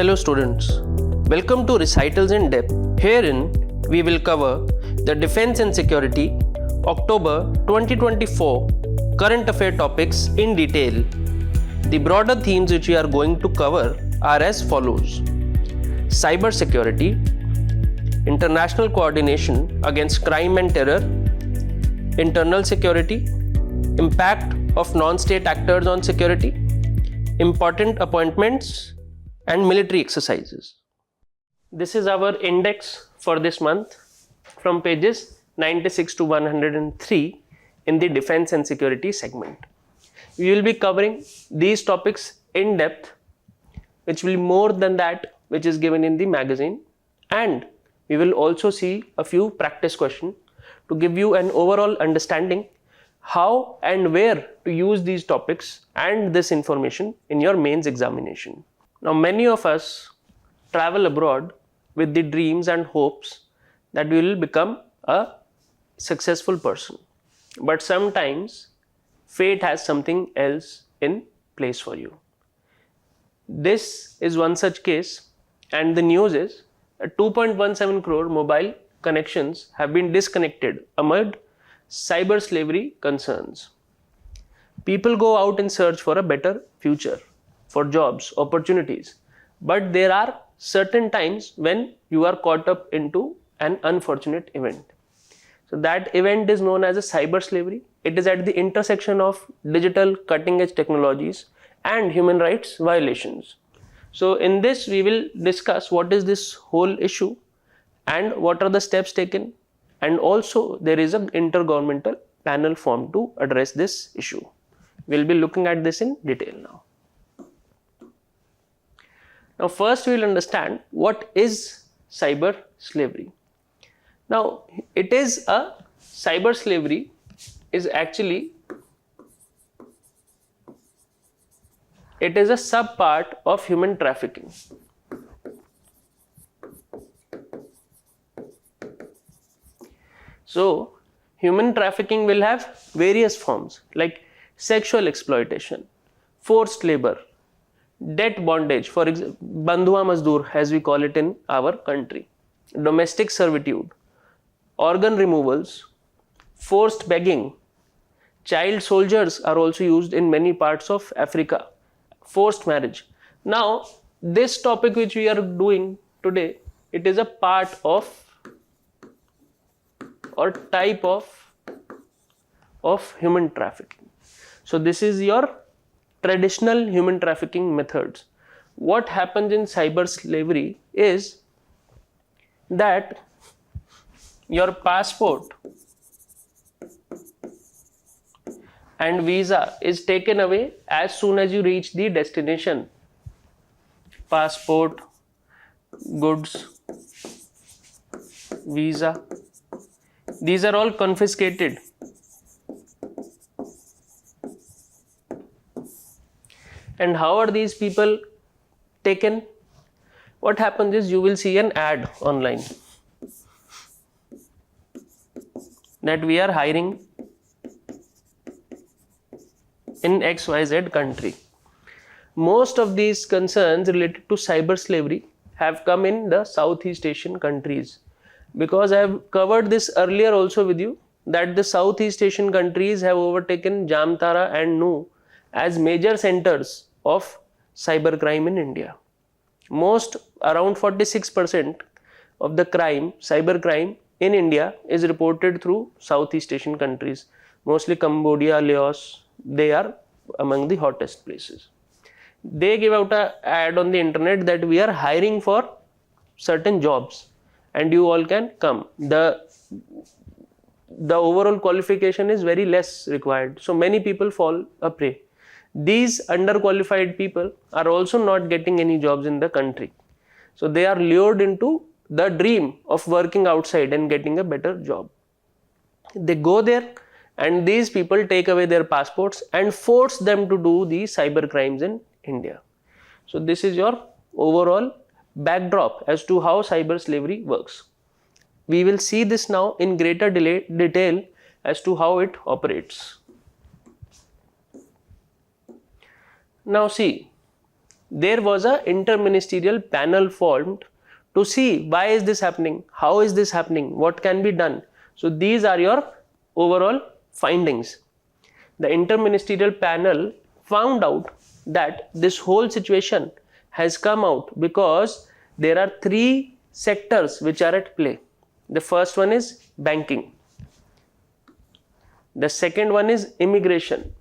Hello students, welcome to Recitals in Depth. Herein, we will cover the Defense and Security October 2024 current affair topics in detail. The broader themes which we are going to cover are as follows: cyber security, international coordination against crime and terror, internal security, impact of non-state actors on security, important appointments and military exercises. This is our index for this month from pages 96 to 103 in the defense and security segment. We will be covering these topics in depth, which will be more than that which is given in the magazine, and we will also see a few practice questions to give you an overall understanding how and where to use these topics and this information in your mains examination. Now, many of us travel abroad with the dreams and hopes that we will become a successful person. But sometimes fate has something else in place for you. This is one such case, and the news is that 2.17 crore mobile connections have been disconnected amid cyber slavery concerns. People go out in search for a better future, for jobs, opportunities, but there are certain times when you are caught up into an unfortunate event. So that event is known as a cyber slavery. It is at the intersection of digital cutting edge technologies and human rights violations. So in this we will discuss what is this whole issue and what are the steps taken, and also there is an intergovernmental panel formed to address this issue. We will be looking at this in detail now. Now first we will understand what is cyber slavery. Now cyber slavery is actually a sub-part of human trafficking. So human trafficking will have various forms like sexual exploitation, forced labor, debt bondage, for example, bandhua mazdoor as we call it in our country, domestic servitude, organ removals, forced begging, child soldiers are also used in many parts of Africa, forced marriage. Now this topic which we are doing today, it is a part of or type of human trafficking. So this is your traditional human trafficking methods. What happens in cyber slavery is that your passport and visa is taken away as soon as you reach the destination. Passport, goods, visa, these are all confiscated. And how are these people taken? What happens is you will see an ad online that we are hiring in XYZ country. Most of these concerns related to cyber slavery have come in the Southeast Asian countries, because I have covered this earlier also with you that the Southeast Asian countries have overtaken Jamtara and Nu as major centers of cybercrime in India. Around 46% of the cybercrime in India is reported through Southeast Asian countries, mostly Cambodia, Laos. They are among the hottest places. They give out an ad on the internet that we are hiring for certain jobs and you all can come. The overall qualification is very less required, so many people fall a prey. These underqualified people are also not getting any jobs in the country, so they are lured into the dream of working outside and getting a better job. They go there and these people take away their passports and force them to do the cyber crimes in India. So this is your overall backdrop as to how cyber slavery works. We will see this now in greater detail as to how it operates. Now see, there was a interministerial panel formed to see why is this happening, how is this happening, what can be done. So these are your overall findings. The interministerial panel found out that this whole situation has come out because there are three sectors which are at play. The first one is banking, the second one is immigration,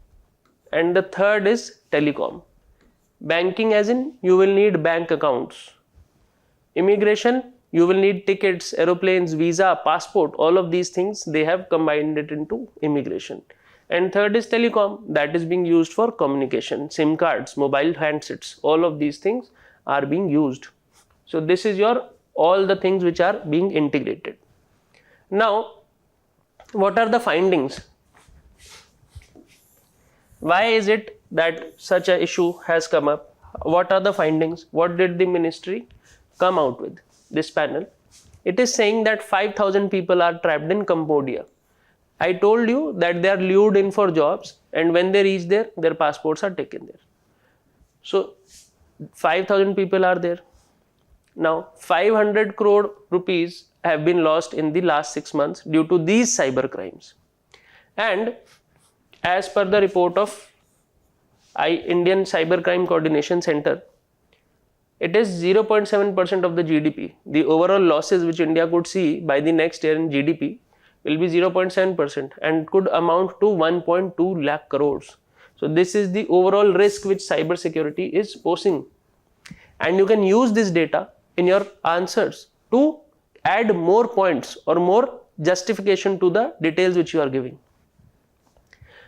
and the third is telecom. Banking as in you will need bank accounts. Immigration, you will need tickets, aeroplanes, visa, passport, all of these things they have combined it into immigration. And third is telecom, that is being used for communication, SIM cards, mobile handsets, all of these things are being used. So this is your all the things which are being integrated. Now, what are the findings? Why is it that such an issue has come up? What are the findings? What did the ministry come out with? This panel, it is saying that 5,000 people are trapped in Cambodia. I told you that they are lured in for jobs, and when they reach there, their passports are taken there. So 5,000 people are there. Now 500 crore rupees have been lost in the last 6 months due to these cyber crimes. And as per the report of Indian Cybercrime Coordination Center, it is 0.7% of the GDP. The overall losses which India could see by the next year in GDP will be 0.7% and could amount to 1.2 lakh crores. So this is the overall risk which cyber security is posing. And you can use this data in your answers to add more points or more justification to the details which you are giving.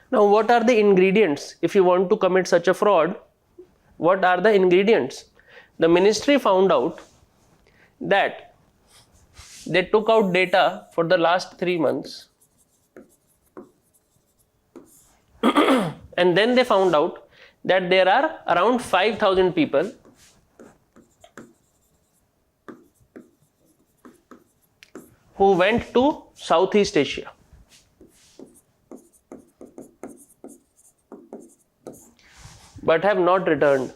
Now, what are the ingredients if you want to commit such a fraud? What are the ingredients? The ministry found out that they took out data for the last 3 months and then they found out that there are around 5,000 people who went to Southeast Asia. But have not returned.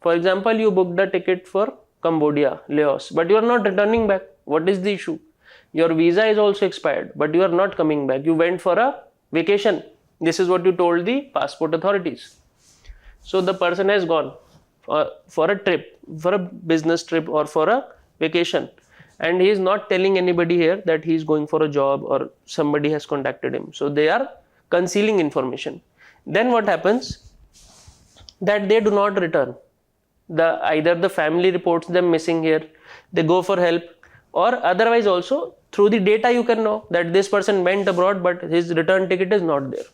For example, you booked a ticket for Cambodia, Laos, but you are not returning back. What is the issue? Your visa is also expired, but you are not coming back. You went for a vacation. This is what you told the passport authorities. So the person has gone for a trip, for a business trip or for a vacation, and he is not telling anybody here that he is going for a job or somebody has contacted him. So they are concealing information. Then what happens? That they do not return. Either the family reports them missing here, they go for help, or otherwise also through the data you can know that this person went abroad but his return ticket is not there.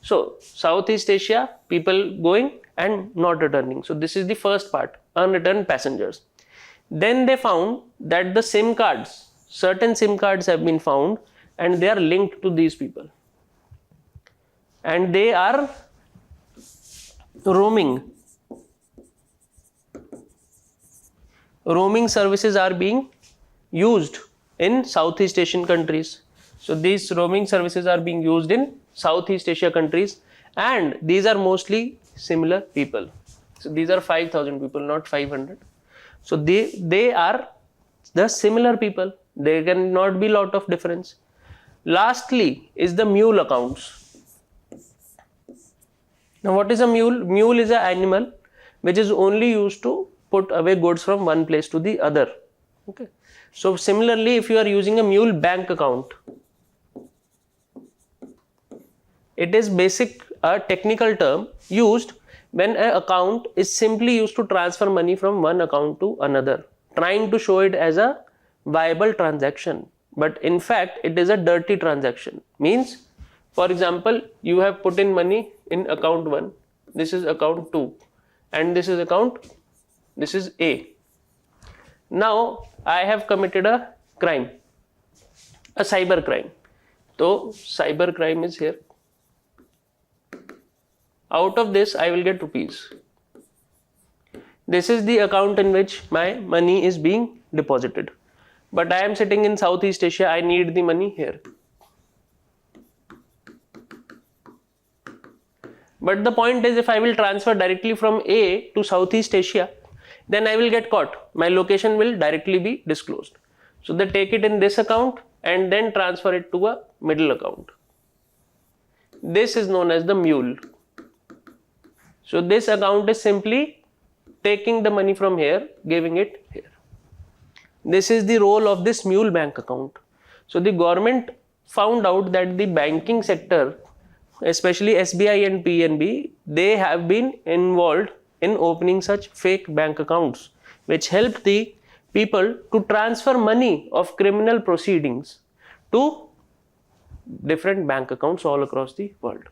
So Southeast Asia, people going and not returning. So this is the first part, unreturned passengers. Then they found that the SIM cards, certain SIM cards have been found and they are linked to these people. And they are roaming. Roaming services are being used in Southeast Asian countries. So these roaming services are being used in Southeast Asia countries, and these are mostly similar people. So these are 5,000 people, not 500. So they are the similar people. There cannot be lot of difference. Lastly is the mule accounts. Now what is a mule? Mule is an animal which is only used to put away goods from one place to the other. Okay. So similarly, if you are using a mule bank account, it is a technical term used when an account is simply used to transfer money from one account to another, trying to show it as a viable transaction. But in fact, it is a dirty transaction. Means, for example, you have put in money in account 1, this is account 2, and this is A. Now, I have committed a crime, a cyber crime. So, cyber crime is here. Out of this, I will get rupees. This is the account in which my money is being deposited. But I am sitting in Southeast Asia, I need the money here. But the point is, if I will transfer directly from A to Southeast Asia, then I will get caught. My location will directly be disclosed. So they take it in this account and then transfer it to a middle account. This is known as the mule. So this account is simply taking the money from here, giving it here. This is the role of this mule bank account. So the government found out that the banking sector, especially SBI and PNB, they have been involved in opening such fake bank accounts, which help the people to transfer money of criminal proceedings to different bank accounts all across the world.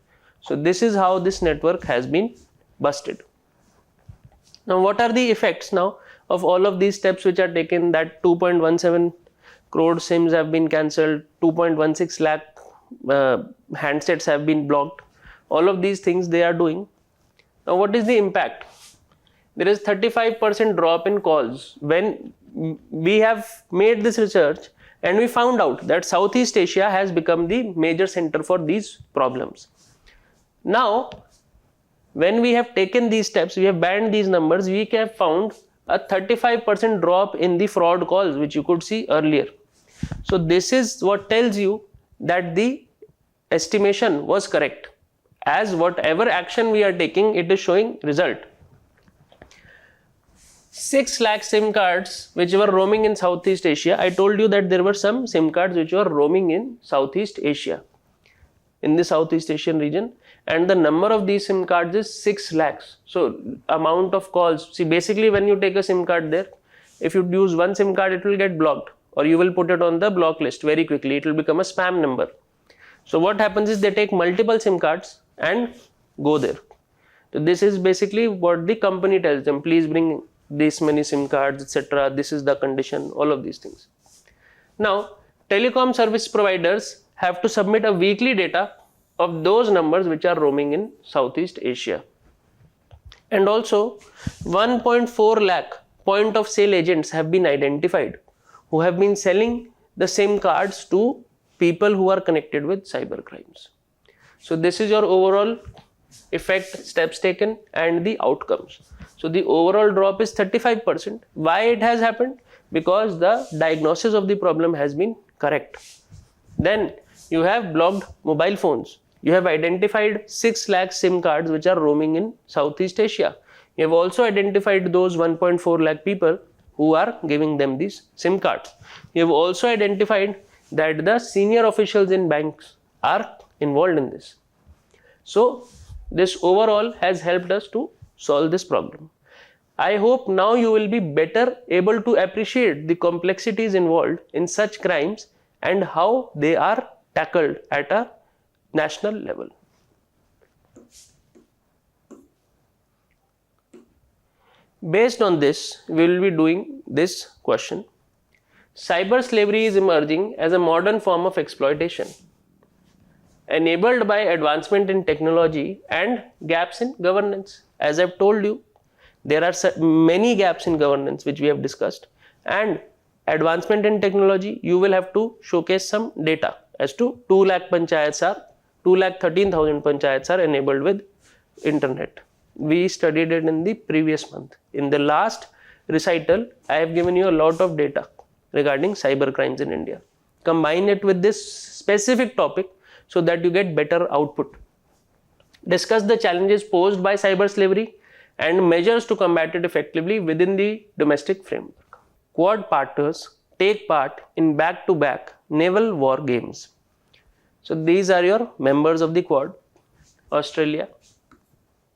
So this is how this network has been busted. Now what are the effects now of all of these steps which are taken? That 2.17 crore SIMs have been cancelled, 2.16 lakh handsets have been blocked. All of these things they are doing. Now what is the impact? There is 35% drop in calls. When we have made this research and we found out that Southeast Asia has become the major center for these problems. Now when we have taken these steps, we have banned these numbers, we have found a 35% drop in the fraud calls, which you could see earlier. So this is what tells you that the estimation was correct. As whatever action we are taking, it is showing result. 6 lakh SIM cards which were roaming in Southeast Asia. I told you that there were some SIM cards which were roaming in Southeast Asia, in the Southeast Asian region, and the number of these SIM cards is 6 lakhs. So amount of calls, see basically when you take a SIM card there, if you use one SIM card it will get blocked, or you will put it on the block list very quickly, it will become a spam number. So what happens is they take multiple SIM cards and go there. So this is basically what the company tells them, please bring this many SIM cards, etc. This is the condition, all of these things. Now telecom service providers have to submit a weekly data of those numbers which are roaming in Southeast Asia. And also 1.4 lakh point of sale agents have been identified who have been selling the SIM cards to people who are connected with cyber crimes. So this is your overall effect, steps taken and the outcomes. So the overall drop is 35%. Why it has happened? Because the diagnosis of the problem has been correct. Then you have blocked mobile phones. You have identified 6 lakh SIM cards which are roaming in Southeast Asia. You have also identified those 1.4 lakh people who are giving them these SIM cards. You have also identified that the senior officials in banks are involved in this. So this overall has helped us to solve this problem. I hope now you will be better able to appreciate the complexities involved in such crimes and how they are tackled at a national level. Based on this, we will be doing this question. Cyber slavery is emerging as a modern form of exploitation, enabled by advancement in technology and gaps in governance. As I've told you, there are many gaps in governance which we have discussed, and advancement in technology, you will have to showcase some data as to 2 lakh panchayats are, 2,13,000 panchayats are enabled with internet. We studied it in the previous month. In the last recital, I have given you a lot of data regarding cyber crimes in India. Combine it with this specific topic so that you get better output. Discuss the challenges posed by cyber slavery and measures to combat it effectively within the domestic framework. Quad partners take part in back-to-back naval war games. So these are your members of the Quad: Australia,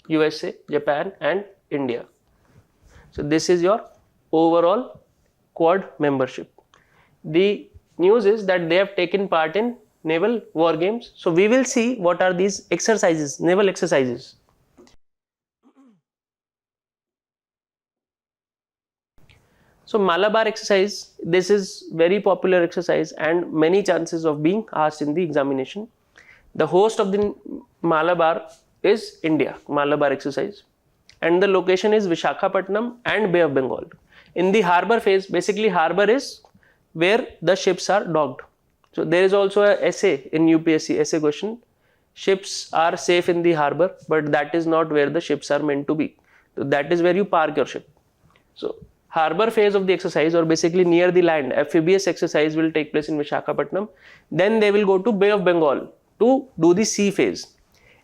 USA, Japan and India. So this is your overall Quad membership. The news is that they have taken part in naval war games. So we will see what are these exercises, naval exercises. So Malabar exercise, this is very popular exercise and many chances of being asked in the examination. The host of the Malabar is India, Malabar exercise, and the location is Visakhapatnam and Bay of Bengal. In the harbor phase, basically harbor is where the ships are docked. So there is also a essay in UPSC essay question ships are safe in the harbor, but that is not where the ships are meant to be. So that is where you park your ship. So harbor phase of the exercise, or basically near the land, amphibious exercise will take place in Visakhapatnam. Then they will go to Bay of Bengal to do the sea phase.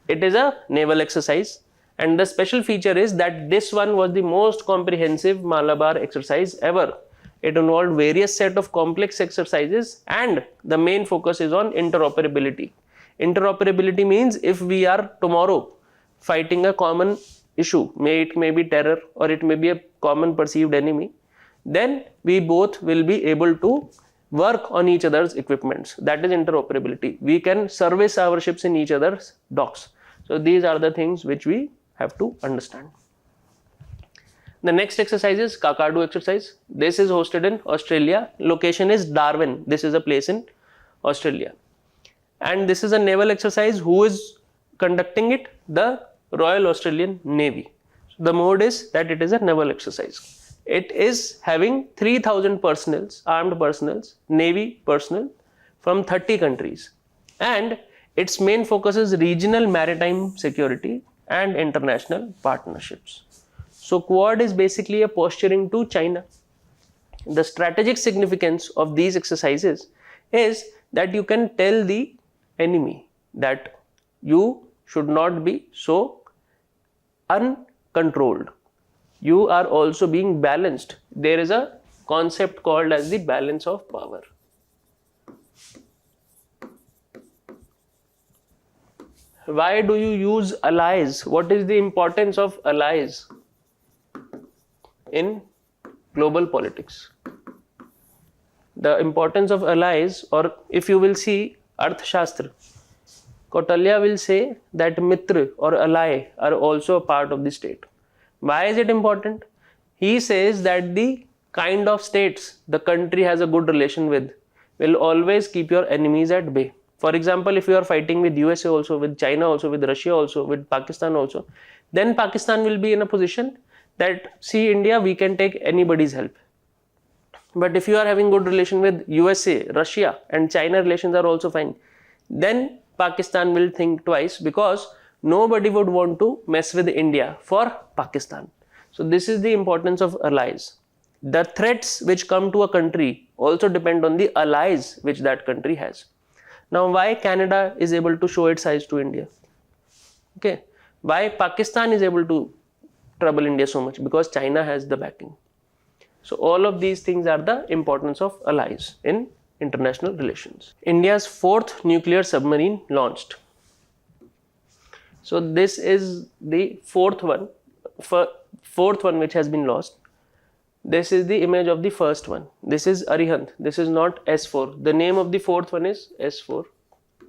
It is a naval exercise, and the special feature is that this one was the most comprehensive Malabar exercise ever. It involved various set of complex exercises, and the main focus is on interoperability. Interoperability means if we are tomorrow fighting a common issue, it may be terror or it may be a common perceived enemy, then we both will be able to work on each other's equipments. That is interoperability. We can service our ships in each other's docks. So these are the things which we have to understand. The next exercise is Kakadu exercise. This is hosted in Australia. Location is Darwin. This is a place in Australia. And this is a naval exercise. Who is conducting it? The Royal Australian Navy. So the mode is that it is a naval exercise. It is having 3,000 personnel, armed personnel, Navy personnel from 30 countries. And its main focus is regional maritime security and international partnerships. So Quad is basically a posturing to China. The strategic significance of these exercises is that you can tell the enemy that you should not be so uncontrolled. You are also being balanced. There is a concept called as the balance of power. Why do you use allies? What is the importance of allies in global politics? The importance of allies, or if you will see Arthashastra, Kautilya will say that Mitra or ally are also a part of the state. Why is it important? He says that the kind of states the country has a good relation with will always keep your enemies at bay. For example, if you are fighting with USA also, with China also, with Russia also, with Pakistan also, then Pakistan will be in a position that, see India, we can take anybody's help. But if you are having good relation with USA, Russia and China, relations are also fine, then Pakistan will think twice, because nobody would want to mess with India for Pakistan. So this is the importance of allies. The threats which come to a country also depend on the allies which that country has. Now, why Canada is able to show its eyes to India? Okay. Why Pakistan is able to trouble India so much? Because China has the backing. So all of these things are the importance of allies in international relations. India's 4th nuclear submarine launched. So this is the fourth one which has been launched. This is the image of the first one. This is Arihant. This is not S4. The name of the fourth one is S4.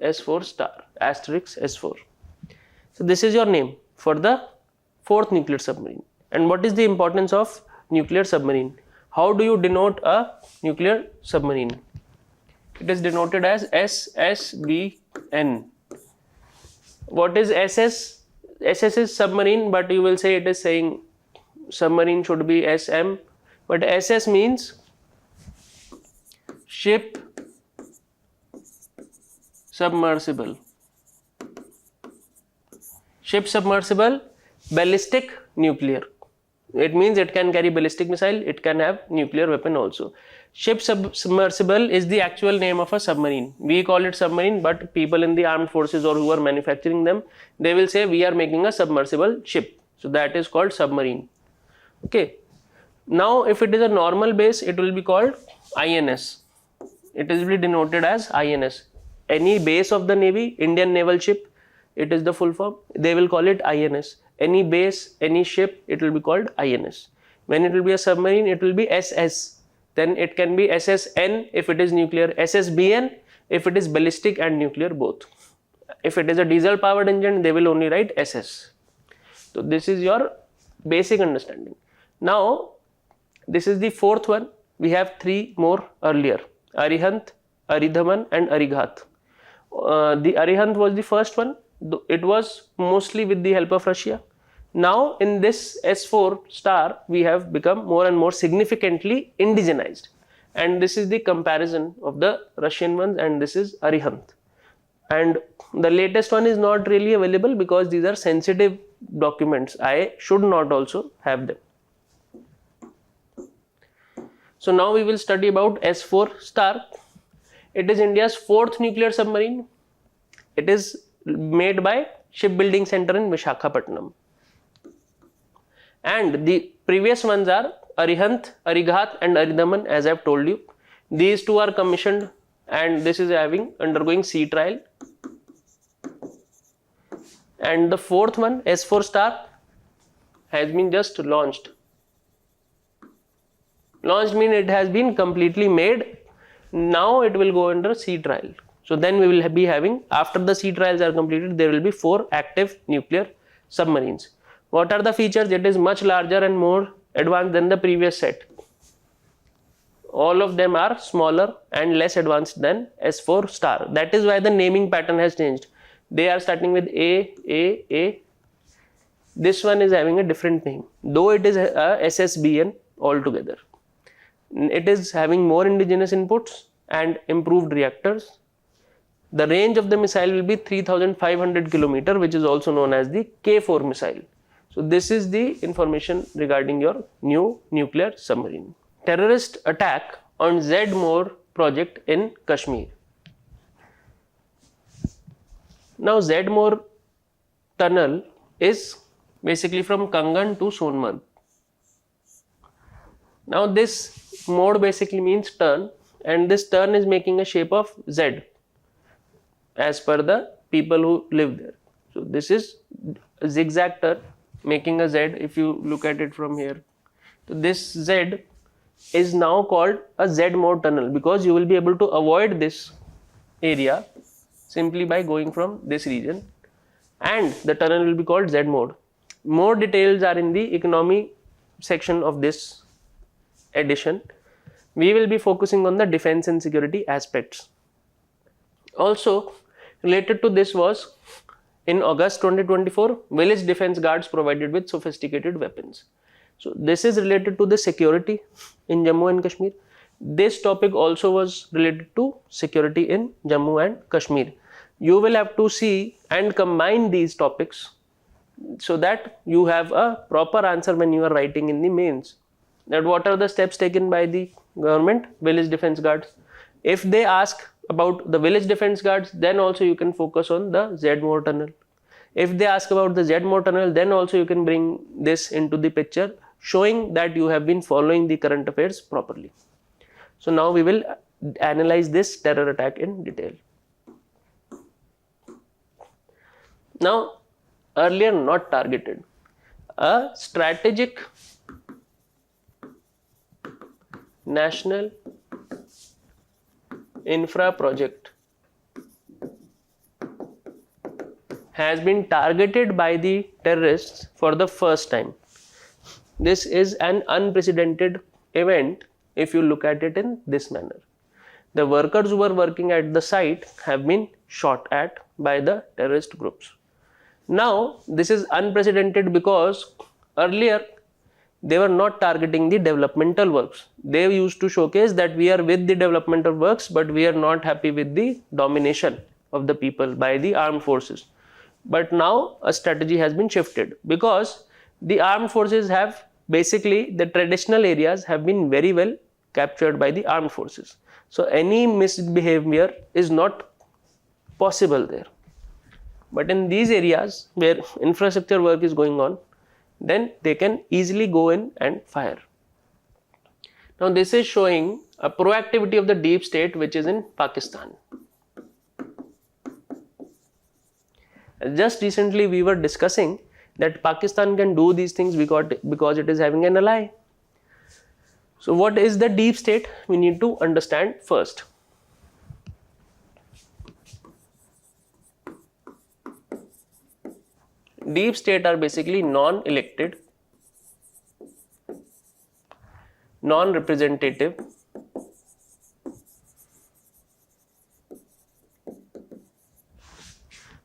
S4 star, asterisk S4. So this is your name for the 4th nuclear submarine. And what is the importance of nuclear submarine? How do you denote a nuclear submarine? It is denoted as SSBN. What is SS? SS is submarine, but you will say it is saying submarine should be SM. But SS means ship submersible. Ship submersible, ballistic, nuclear. It means it can carry ballistic missile, it can have nuclear weapon also. Ship submersible is the actual name of a submarine. We call it submarine, but people in the armed forces or who are manufacturing them, they will say we are making a submersible ship. So that is called submarine. Okay. Now, if it is a normal base, it will be called INS. It is denoted as INS. Any base of the Navy, Indian naval ship, it is the full form. They will call it INS. Any base, any ship, it will be called INS. When it will be a submarine, it will be SS. Then it can be SSN if it is nuclear, SSBN if it is ballistic and nuclear both. If it is a diesel powered engine, they will only write SS. So this is your basic understanding. Now, this is the 4th one. We have 3 more earlier: Arihant, Aridhaman and Arighat. The Arihant was the first one. It was mostly with the help of Russia. Now in this S4 star, we have become more and more significantly indigenized. And this is the comparison of the Russian ones, and this is Arihant. and the latest one is not really available because these are sensitive documents. I should not also have them. So now we will study about S4 Star. It is India's 4th nuclear submarine. It is made by Shipbuilding Center in Visakhapatnam. And the previous ones are Arihant, Arighat and Aridaman, as I have told you. These two are commissioned and this is undergoing sea trial. And the 4th one, S4 Star, has been just launched. Launched means it has been completely made. Now it will go under sea trial. So then we will be having, after the sea trials are completed, there will be 4 active nuclear submarines. What are the features? It is much larger and more advanced than the previous set. All of them are smaller and less advanced than S4 Star. That is why the naming pattern has changed. They are starting with A. This one is having a different name, though it is a SSBN altogether. It is having more indigenous inputs and improved reactors. The range of the missile will be 3,500 km, which is also known as the K4 missile. So this is the information regarding your new nuclear submarine. Terrorist attack on Z-Morh project in Kashmir. Now Z-Morh tunnel is basically from Kangan to Sonmarg. Now this mode basically means turn, and this turn is making a shape of Z as per the people who live there. So this is a zigzag turn making a Z if you look at it from here. So this Z is now called a Z-Morh tunnel because you will be able to avoid this area simply by going from this region, and the tunnel will be called Z-Morh. More details are in the economy section of this edition. We will be focusing on the defense and security aspects. Also related to this was, in August 2024, village defense guards provided with sophisticated weapons. So this is related to the security in Jammu and Kashmir. This topic also was related to security in Jammu and Kashmir. You will have to see and combine these topics so that you have a proper answer when you are writing in the mains. That what are the steps taken by the government, village defense guards. If they ask about the village defense guards, then also you can focus on the Z-Morh tunnel. If they ask about the Z-Morh tunnel, then also you can bring this into the picture, showing that you have been following the current affairs properly. So now we will analyze this terror attack in detail. Now, earlier not targeted, a strategic national infra project has been targeted by the terrorists for the first time. This is an unprecedented event if you look at it in this manner. The workers who were working at the site have been shot at by the terrorist groups. Now, this is unprecedented because earlier they were not targeting the developmental works. They used to showcase that we are with the developmental works, but we are not happy with the domination of the people by the armed forces. But now a strategy has been shifted because the armed forces have basically, the traditional areas have been very well captured by the armed forces. So any misbehavior is not possible there. But in these areas where infrastructure work is going on, then they can easily go in and fire. Now this is showing a proactivity of the deep state which is in Pakistan. Just recently we were discussing that Pakistan can do these things because it is having an ally. So what is the deep state? We need to understand first. Deep state are basically non-elected, non-representative,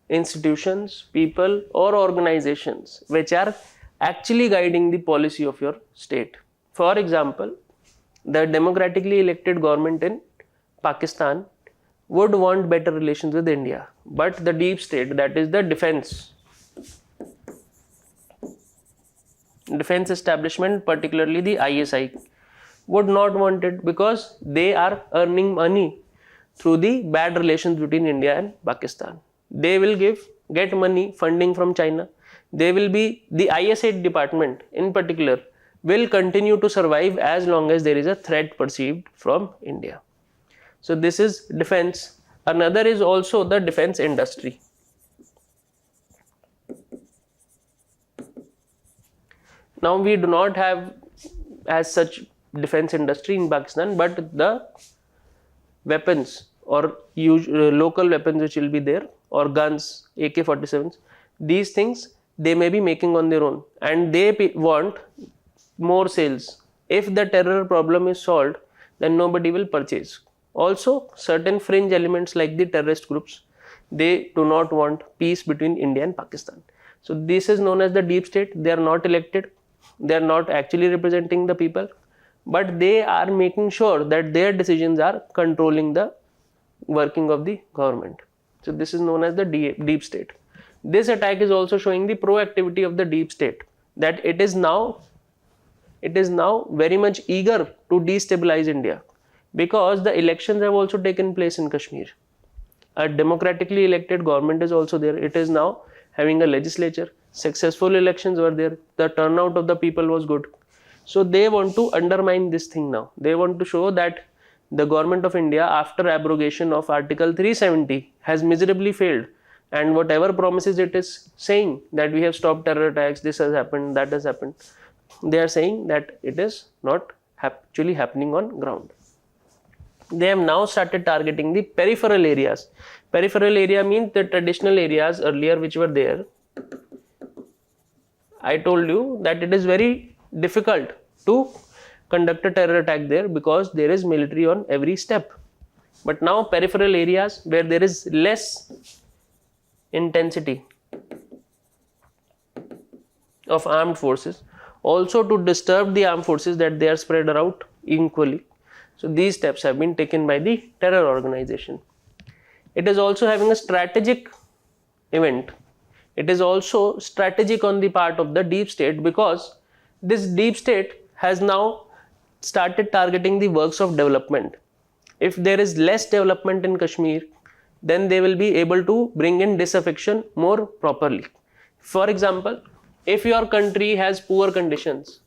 institutions, people or organizations which are actually guiding the policy of your state. For example, the democratically elected government in Pakistan would want better relations with India, but the deep state, that is the defense establishment, particularly the ISI, would not want it because they are earning money through the bad relations between India and Pakistan. They will get money funding from China. They will be, the ISI department in particular will continue to survive as long as there is a threat perceived from India. So this is defense. Another is also the defense industry. Now we do not have as such defense industry in Pakistan, but the weapons or local weapons which will be there, or guns, AK-47s, these things they may be making on their own, and they want more sales. If the terror problem is solved, then nobody will purchase. Also, certain fringe elements like the terrorist groups, they do not want peace between India and Pakistan. So this is known as the deep state. They are not elected, they are not actually representing the people, but they are making sure that their decisions are controlling the working of the government. So this is known as the deep state. This attack is also showing the proactivity of the deep state, that it is now very much eager to destabilize India, because the elections have also taken place in Kashmir. A democratically elected government is also there. It is now having a legislature. Successful elections were there. The turnout of the people was good. So they want to undermine this thing now. They want to show that the government of India, after abrogation of Article 370, has miserably failed. And whatever promises it is saying that we have stopped terror attacks, this has happened, that has happened, they are saying that it is not actually happening on ground. They have now started targeting the peripheral areas. Peripheral area means the traditional areas earlier which were there. I told you that it is very difficult to conduct a terror attack there because there is military on every step. But now peripheral areas where there is less intensity of armed forces, also to disturb the armed forces, that they are spread out equally. So these steps have been taken by the terror organization. It is also having a strategic event. It is also strategic on the part of the deep state, because this deep state has now started targeting the works of development. If there is less development in Kashmir, then they will be able to bring in disaffection more properly. For example, if your country has poor conditions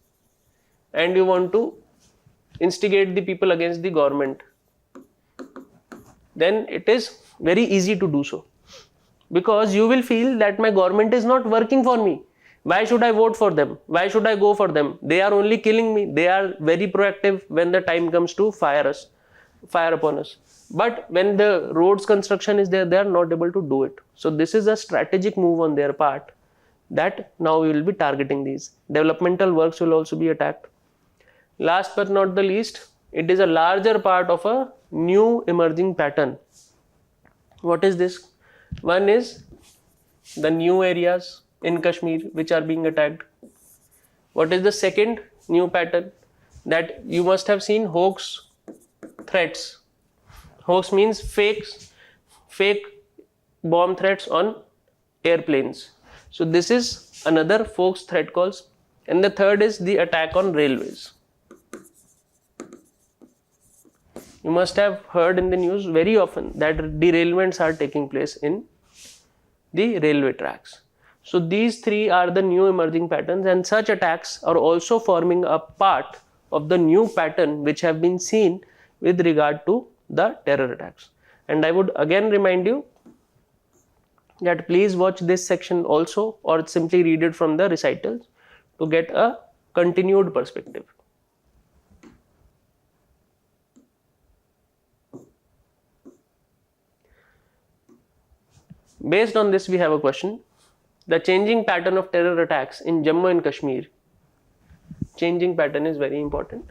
and you want to instigate the people against the government, then it is very easy to do so, because you will feel that my government is not working for me. Why should I vote for them? Why should I go for them? They are only killing me. They are very proactive when the time comes to fire upon us. But when the roads construction is there, they are not able to do it. So this is a strategic move on their part, that now we will be targeting these. Developmental works will also be attacked. Last but not the least, it is a larger part of a new emerging pattern. What is this? One is the new areas in Kashmir which are being attacked. What is the second new pattern? That you must have seen hoax threats. Hoax means fake bomb threats on airplanes. So this is another hoax threat calls. And the third is the attack on railways. You must have heard in the news very often that derailments are taking place in the railway tracks. So these three are the new emerging patterns, and such attacks are also forming a part of the new pattern which have been seen with regard to the terror attacks. And I would again remind you that please watch this section also, or simply read it from the recitals to get a continued perspective. Based on this, we have a question. The changing pattern of terror attacks in Jammu and Kashmir, changing pattern is very important,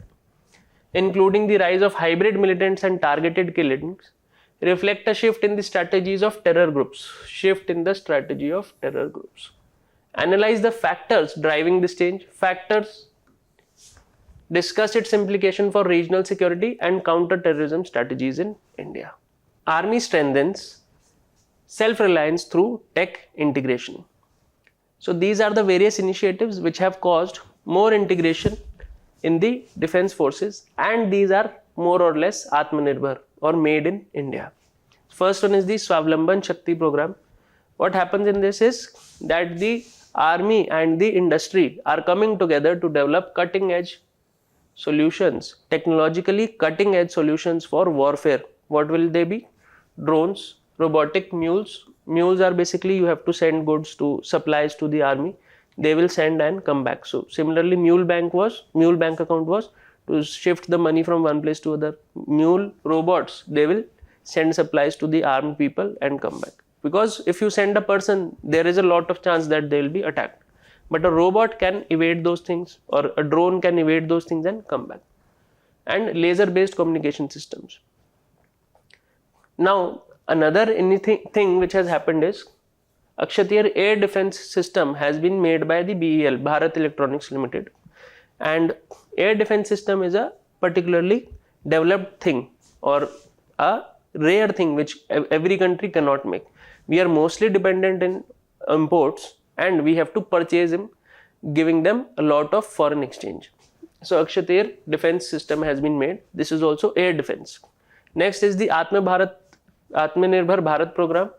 including the rise of hybrid militants and targeted killings, reflect a shift in the strategies of terror groups. Analyze the factors driving this change. Factors, discuss its implication for regional security and counter-terrorism strategies in India. Army strengthens self-reliance through tech integration. So these are the various initiatives which have caused more integration in the defense forces, and these are more or less Atmanirbhar or made in India. First one is the Swavlamban Shakti program. What happens in this is that the army and the industry are coming together to develop cutting edge solutions, technologically cutting edge solutions for warfare. What will they be? Drones, robotic mules. Mules are basically you have to send goods to supplies to the army. They will send and come back. So similarly, mule bank account was to shift the money from one place to other. Mule robots, they will send supplies to the armed people and come back. Because if you send a person, there is a lot of chance that they will be attacked. But a robot can evade those things, or a drone can evade those things and come back. And laser based communication systems. Now another thing which has happened is Akshatir air defense system has been made by the BEL, Bharat Electronics Limited, and air defense system is a particularly developed thing or a rare thing which every country cannot make. We are mostly dependent in imports and we have to purchase them, giving them a lot of foreign exchange. So Akshatir defense system has been made. This is also air defense. Next is the Atmanirbhar Bharat program.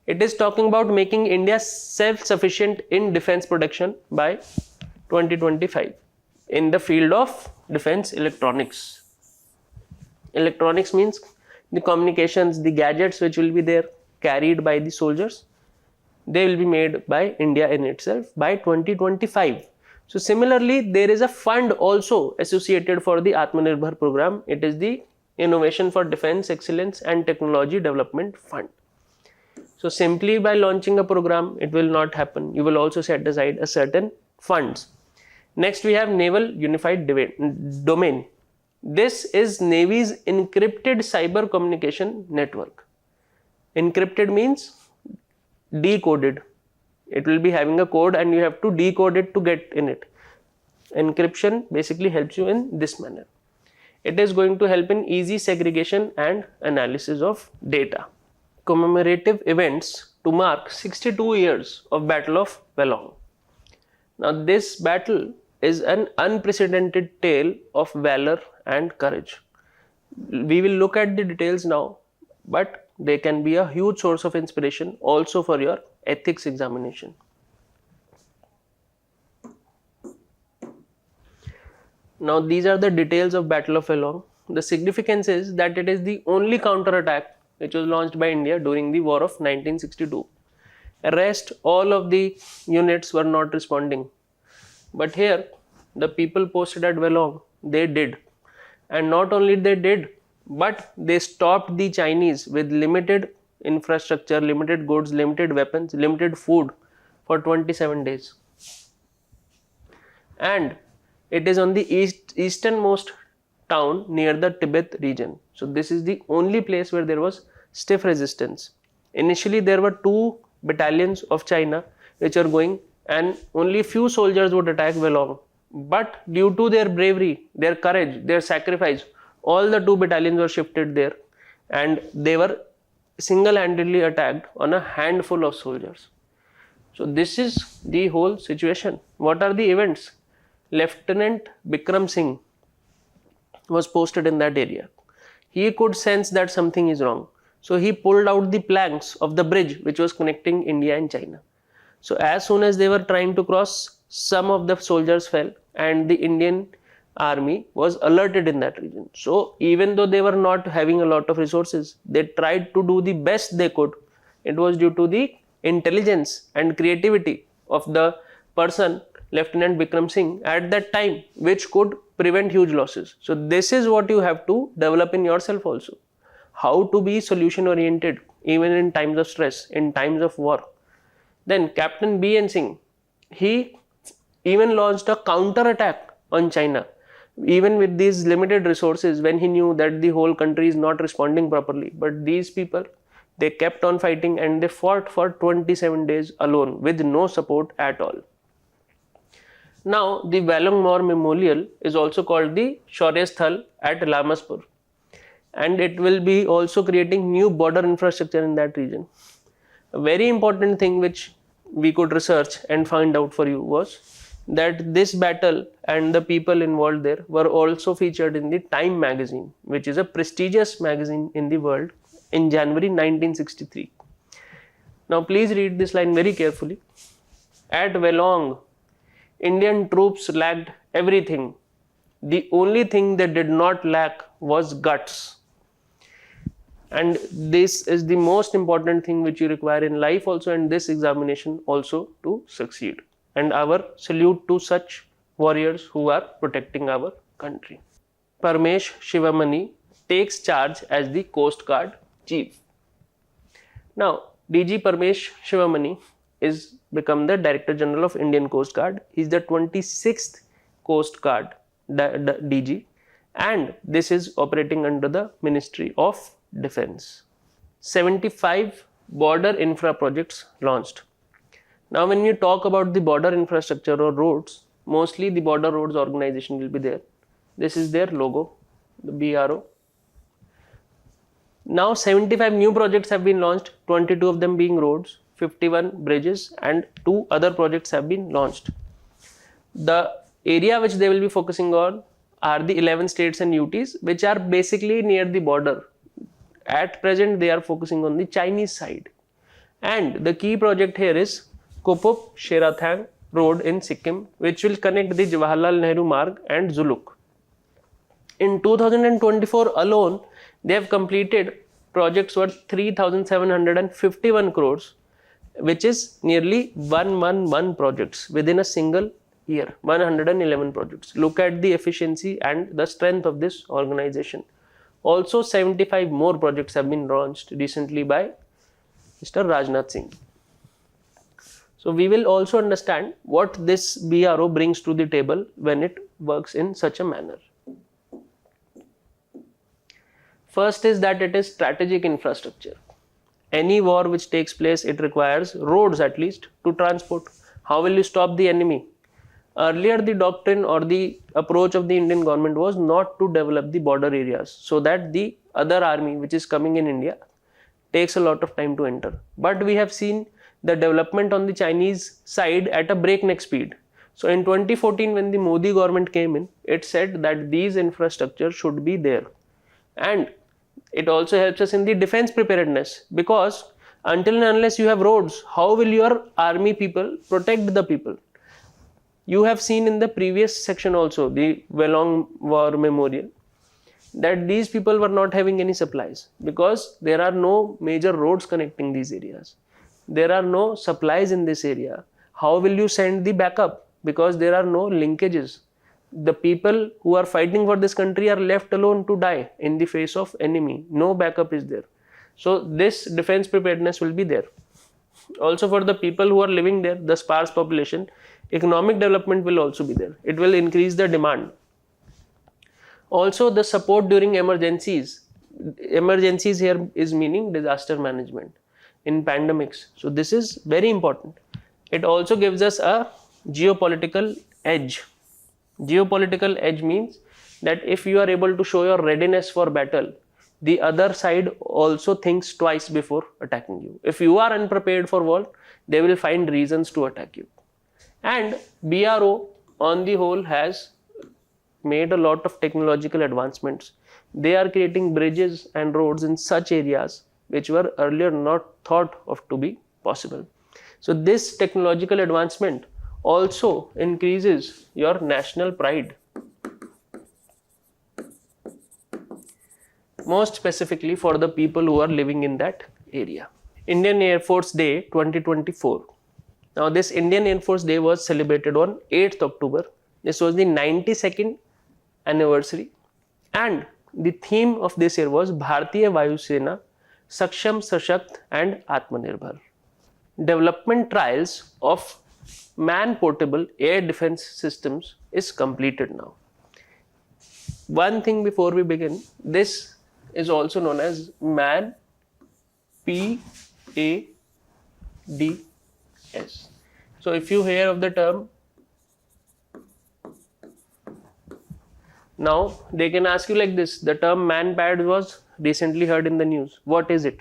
It is talking about making India self-sufficient in defense production by 2025 in the field of defense electronics. Electronics means the communications, the gadgets which will be there carried by the soldiers, they will be made by India in itself by 2025. So similarly, there is a fund also associated for the Atmanirbhar program. It is the Innovation for Defense Excellence and Technology Development Fund. So simply by launching a program, it will not happen. You will also set aside a certain funds. Next we have Naval Unified Domain. This is Navy's encrypted cyber communication network. Encrypted means decoded. It will be having a code and you have to decode it to get in it. Encryption basically helps you in this manner. It is going to help in easy segregation and analysis of data. Commemorative events to mark 62 years of Battle of Walong. Now this battle is an unprecedented tale of valor and courage. We will look at the details now, but they can be a huge source of inspiration also for your ethics examination. Now these are the details of Battle of Walong. The significance is that it is the only counter-attack which was launched by India during the war of 1962. Rest all of the units were not responding. But here the people posted at Walong, they did. And not only they did, but they stopped the Chinese with limited infrastructure, limited goods, limited weapons, limited food for 27 days. And it is on the easternmost town near the Tibet region. So this is the only place where there was stiff resistance. Initially there were 2 battalions of China which are going, and only few soldiers would attack Walong. But due to their bravery, their courage, their sacrifice, all the 2 battalions were shifted there and they were single-handedly attacked on a handful of soldiers. So this is the whole situation. What are the events? Lieutenant Bikram Singh was posted in that area. He could sense that something is wrong. So he pulled out the planks of the bridge which was connecting India and China. So as soon as they were trying to cross, some of the soldiers fell and the Indian army was alerted in that region. So even though they were not having a lot of resources, they tried to do the best they could. It was due to the intelligence and creativity of the person, Lieutenant Bikram Singh, at that time, which could prevent huge losses. So this is what you have to develop in yourself also. How to be solution oriented even in times of stress, in times of war. Then Captain B.N. Singh, he even launched a counter attack on China. Even with these limited resources, when he knew that the whole country is not responding properly. But these people, they kept on fighting and they fought for 27 days alone with no support at all. Now, the Walong Memorial is also called the Shaurya Sthal at Lamaspur. and it will be also creating new border infrastructure in that region. A very important thing which we could research and find out for you was that this battle and the people involved there were also featured in the Time magazine, which is a prestigious magazine in the world, in January 1963. Now please read this line very carefully. At Welong, Indian troops lacked everything. The only thing they did not lack was guts. And this is the most important thing which you require in life also, and this examination also, to succeed. And our salute to such warriors who are protecting our country. Paramesh Sivamani takes charge as the Coast Guard Chief. Now, DG Paramesh Sivamani is become the Director General of Indian Coast Guard. He is the 26th Coast Guard DG, and this is operating under the Ministry of Defense. 75 border infra projects launched. Now when you talk about the border infrastructure or roads, mostly the border roads organization will be there. This is their logo, the BRO. Now 75 new projects have been launched, 22 of them being roads, 51 bridges, and 2 other projects have been launched. The area which they will be focusing on are the 11 states and UTs, which are basically near the border. At present they are focusing on the Chinese side, and the key project here is Kopup Sherathang Road in Sikkim, which will connect the Jawaharlal Nehru Marg and Zuluk. In 2024 alone, they have completed projects worth 3,751 crores, which is nearly 111 projects within a single year, 111 projects. Look at the efficiency and the strength of this organization. Also 75 more projects have been launched recently by Mr. Rajnath Singh. So we will also understand what this BRO brings to the table when it works in such a manner. First is that it is strategic infrastructure. Any war which takes place, it requires roads at least to transport. How will you stop the enemy? Earlier, the doctrine or the approach of the Indian government was not to develop the border areas, so that the other army which is coming in India takes a lot of time to enter. But we have seen the development on the Chinese side at a breakneck speed. So in 2014, when the Modi government came in, it said that these infrastructure should be there. And it also helps us in the defense preparedness, because until and unless you have roads, how will your army people protect the people? You have seen in the previous section also, the Welong War Memorial, that these people were not having any supplies because there are no major roads connecting these areas. There are no supplies in this area. How will you send the backup? Because there are no linkages. The people who are fighting for this country are left alone to die in the face of enemy. No backup is there. So this defense preparedness will be there. Also for the people who are living there, the sparse population, economic development will also be there. It will increase the demand. Also the support during emergencies. Emergencies here is meaning disaster management in pandemics. So this is very important. It also gives us a geopolitical edge. Geopolitical edge means that if you are able to show your readiness for battle, the other side also thinks twice before attacking you. If you are unprepared for war, they will find reasons to attack you. And BRO on the whole has made a lot of technological advancements. They are creating bridges and roads in such areas which were earlier not thought of to be possible. So this technological advancement also increases your national pride. Most specifically for the people who are living in that area. Indian Air Force Day 2024. Now this Indian Air Force Day was celebrated on 8th October. This was the 92nd anniversary, and the theme of this year was Bharatiya Vayu Sena Saksham, Sashakt and Atmanirbhar. Development trials of man-portable air defense systems is completed now. One thing before we begin, this is also known as MAN, P-A-D-S. So if you hear of the term Now they can ask you like this, the term man pad was recently heard in the news. What is it?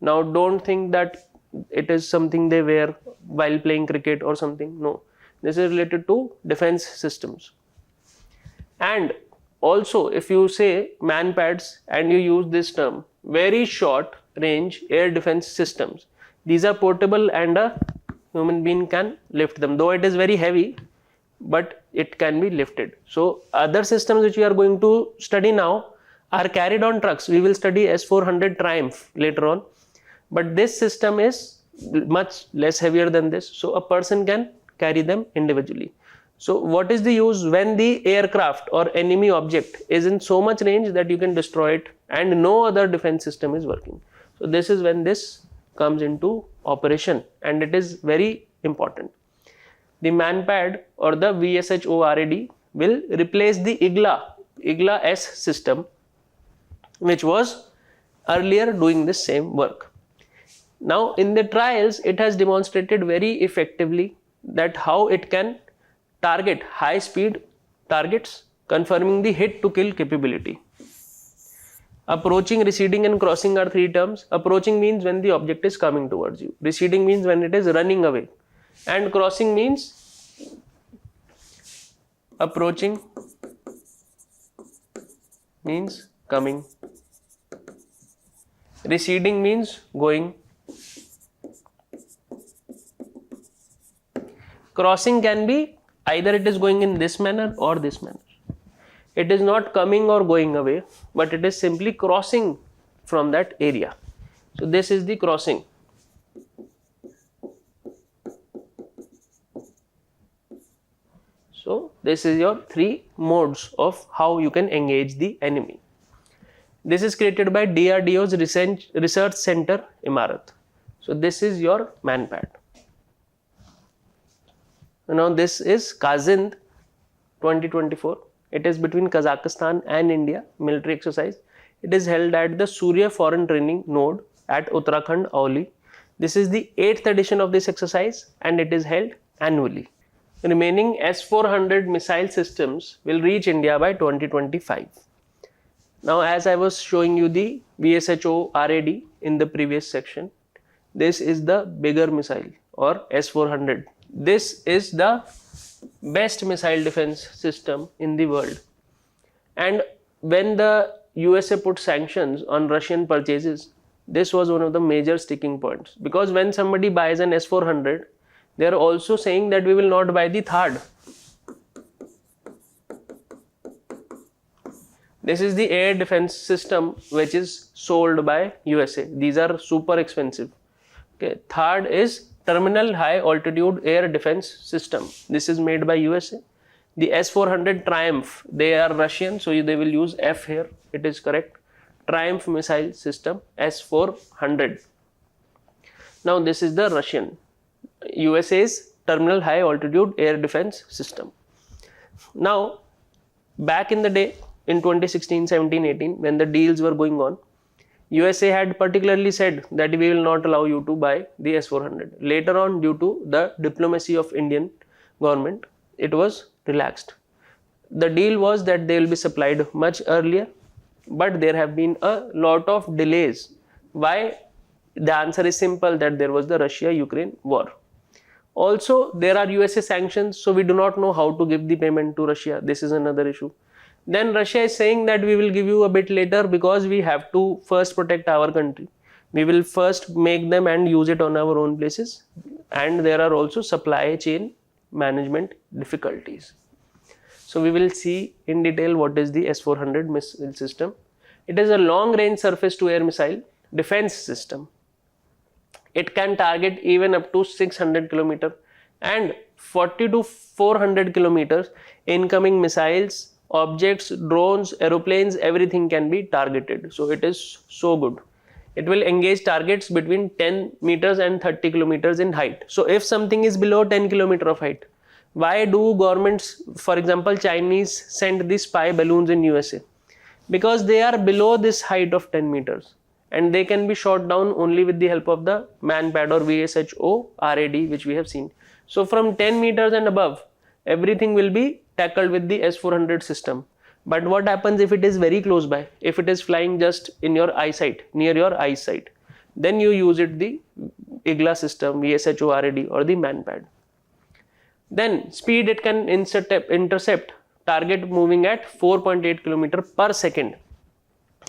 Now don't think that it is something they wear while playing cricket or something. No, this is related to defense systems. And also if you say man pads and you use this term, very short range air defense systems, these are portable and a human being can lift them, though it is very heavy, but it can be lifted. So other systems which we are going to study now are carried on trucks. We will study S-400 Triumph later on, but this system is much less heavier than this, so a person can carry them individually. So what is the use when the aircraft or enemy object is in so much range that you can destroy it and no other defense system is working? So this is when this comes into operation, and it is very important. The manpad or the VSHORAD will replace the IGLA S system, which was earlier doing the same work. Now in the trials it has demonstrated very effectively that how it can target high speed targets, confirming the hit to kill capability. Approaching, receding and crossing are three terms. Approaching means when the object is coming towards you. Receding means when it is running away. And crossing means approaching means coming. Receding means going. Crossing can be either it is going in this manner or this manner. It is not coming or going away, but it is simply crossing from that area. So this is the crossing. So this is your three modes of how you can engage the enemy. This is created by DRDO's Research Center, Imarat. So this is your manpad. Now this is Kazind 2024. It is between Kazakhstan and India, military exercise. It is held at the Surya Foreign Training Node at Uttarakhand, Auli. This is the 8th edition of this exercise and it is held annually. The remaining S-400 missile systems will reach India by 2025. Now as I was showing you the VSHORAD in the previous section, this is the bigger missile or S-400. This is the best missile defense system in the world, and when the USA put sanctions on Russian purchases, this was one of the major sticking points, because when somebody buys an S-400, they are also saying that we will not buy the third. This is the air defense system which is sold by USA. These are super expensive. Okay, third is Terminal High Altitude Air Defense System. This is made by USA. The S-400 Triumph, they are Russian, so they will use F here. It is correct. Triumph missile system, S-400. Now this is the Russian. USA's Terminal High Altitude Air Defense System. Now, back in the day, in 2016, 17, 18, when the deals were going on, USA had particularly said that we will not allow you to buy the S-400. Later on, due to the diplomacy of Indian government, it was relaxed. The deal was that they will be supplied much earlier, but there have been a lot of delays. Why? The answer is simple, that there was the Russia-Ukraine war. Also, there are USA sanctions, so we do not know how to give the payment to Russia. This is another issue. Then Russia is saying that we will give you a bit later because we have to first protect our country. We will first make them and use it on our own places. And there are also supply chain management difficulties. So we will see in detail what is the S-400 missile system. It is a long-range surface-to-air missile defense system. It can target even up to 600 km and 40 to 400 kilometers incoming missiles, objects, drones, aeroplanes, everything can be targeted. So it is so good. It will engage targets between 10 meters and 30 kilometers in height. So if something is below 10 kilometer of height, why do governments, for example, Chinese send the spy balloons in USA? Because they are below this height of 10 meters and they can be shot down only with the help of the manpad or VSHORAD, which we have seen. So from 10 meters and above, everything will be tackled with the S-400 system. But what happens if it is very close by? If it is flying just in your eyesight, near your eyesight, then you use it the IGLA system, VSHORAD or the manpad. Then speed, it can intercept target moving at 4.8 km per second.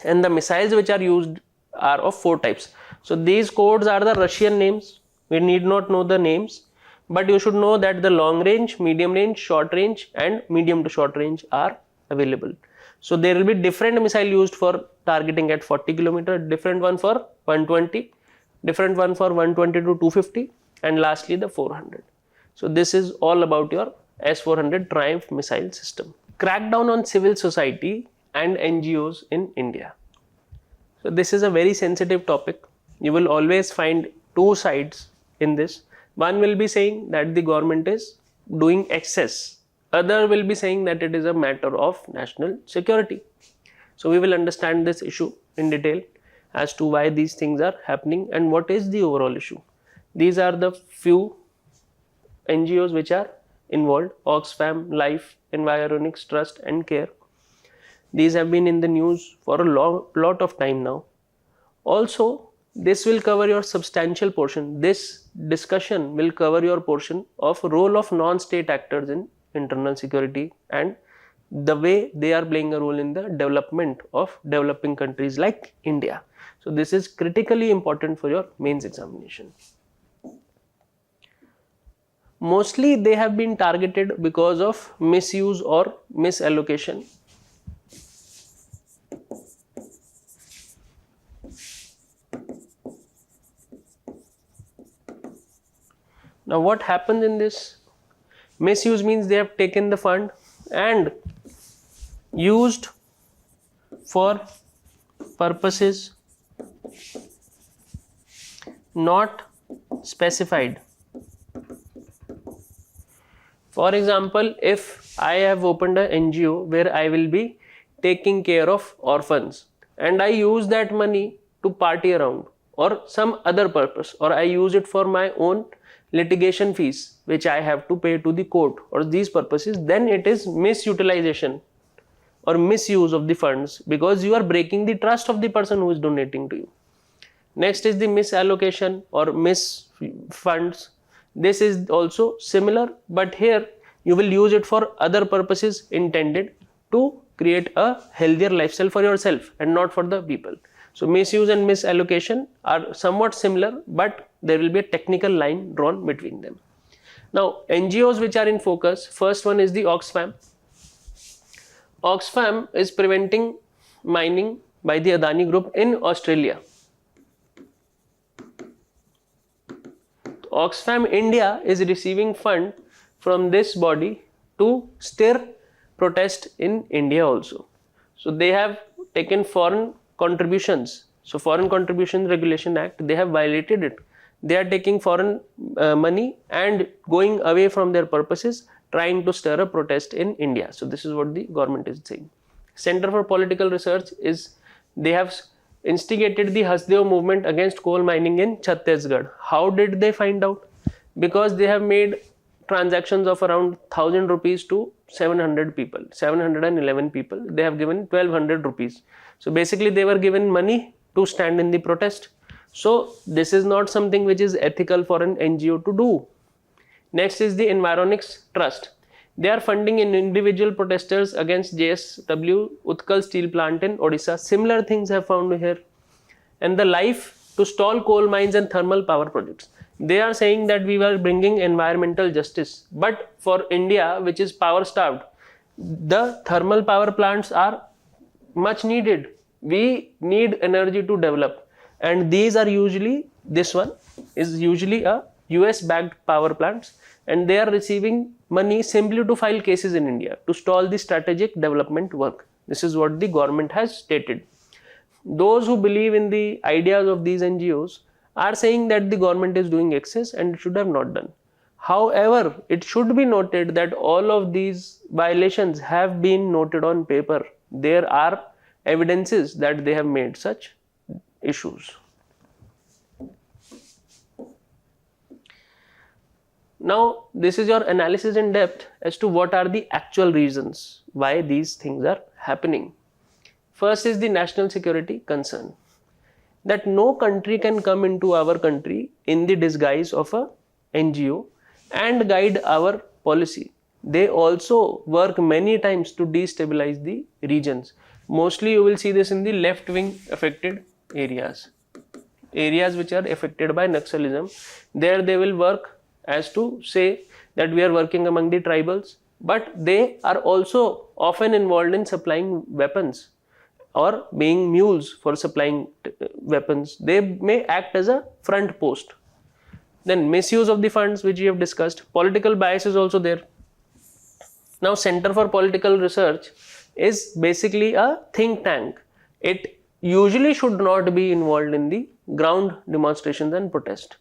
And the missiles which are used are of 4 types. So these codes are the Russian names. We need not know the names, but you should know that the long range, medium range, short range and medium to short range are available. So there will be different missile used for targeting at 40 km, different one for 120, different one for 120 to 250, and lastly the 400. So this is all about your S-400 Triumph missile system. Crackdown on civil society and NGOs in India. So this is a very sensitive topic. You will always find two sides in this. One will be saying that the government is doing excess. Other will be saying that it is a matter of national security. So we will understand this issue in detail as to why these things are happening and what is the overall issue. These are the few NGOs which are involved: Oxfam, Life, Environics, Trust and Care. These have been in the news for a lot of time now. Also, this will cover your substantial portion. This discussion will cover your portion of role of non-state actors in internal security and the way they are playing a role in the development of developing countries like India. So this is critically important for your mains examination. Mostly they have been targeted because of misuse or misallocation. Now what happens in this? Misuse means they have taken the fund and used for purposes not specified. For example, if I have opened an NGO where I will be taking care of orphans and I use that money to party around or some other purpose, or I use it for my own litigation fees which I have to pay to the court or these purposes, then it is misutilization or misuse of the funds, because you are breaking the trust of the person who is donating to you. Next is the misallocation or funds. This is also similar, but here you will use it for other purposes intended to create a healthier lifestyle for yourself and not for the people. So misuse and misallocation are somewhat similar, but there will be a technical line drawn between them. Now NGOs which are in focus, first one is the Oxfam. Oxfam is preventing mining by the Adani Group in Australia. Oxfam India is receiving fund from this body to stir protest in India also. So they have taken foreign contributions. So Foreign Contributions Regulation Act, they have violated it. They are taking foreign money and going away from their purposes, trying to stir a protest in India. So this is what the government is saying. Center for Political Research they have instigated the Hasdeo movement against coal mining in Chhattisgarh. How did they find out? Because they have made transactions of around 1000 rupees to 700 people, 711 people. They have given 1200 rupees. So basically they were given money to stand in the protest. So this is not something which is ethical for an NGO to do. Next is the Environics Trust. They are funding individual protesters against JSW Utkal steel plant in Odisha. Similar things have found here. And the Life to stall coal mines and thermal power projects. They are saying that we were bringing environmental justice. But for India, which is power starved, the thermal power plants are much needed. We need energy to develop. And these are usually, this one is usually a US backed power plants, and they are receiving money simply to file cases in India to stall the strategic development work. This is what the government has stated. Those who believe in the ideas of these NGOs are saying that the government is doing excess and it should have not done. However, it should be noted that all of these violations have been noted on paper. There are evidences that they have made such issues. Now, this is your analysis in depth as to what are the actual reasons why these things are happening. First is the national security concern, that no country can come into our country in the disguise of a NGO and guide our policy. They also work many times to destabilize the regions. Mostly you will see this in the left wing affected areas which are affected by Naxalism. There they will work as to say that we are working among the tribals, but they are also often involved in supplying weapons or being mules for supplying weapons. They may act as a front post. Then misuse of the funds, which we have discussed. Political bias is also there. Now, Center for Political Research is basically a think tank. It usually should not be involved in the ground demonstrations and protest,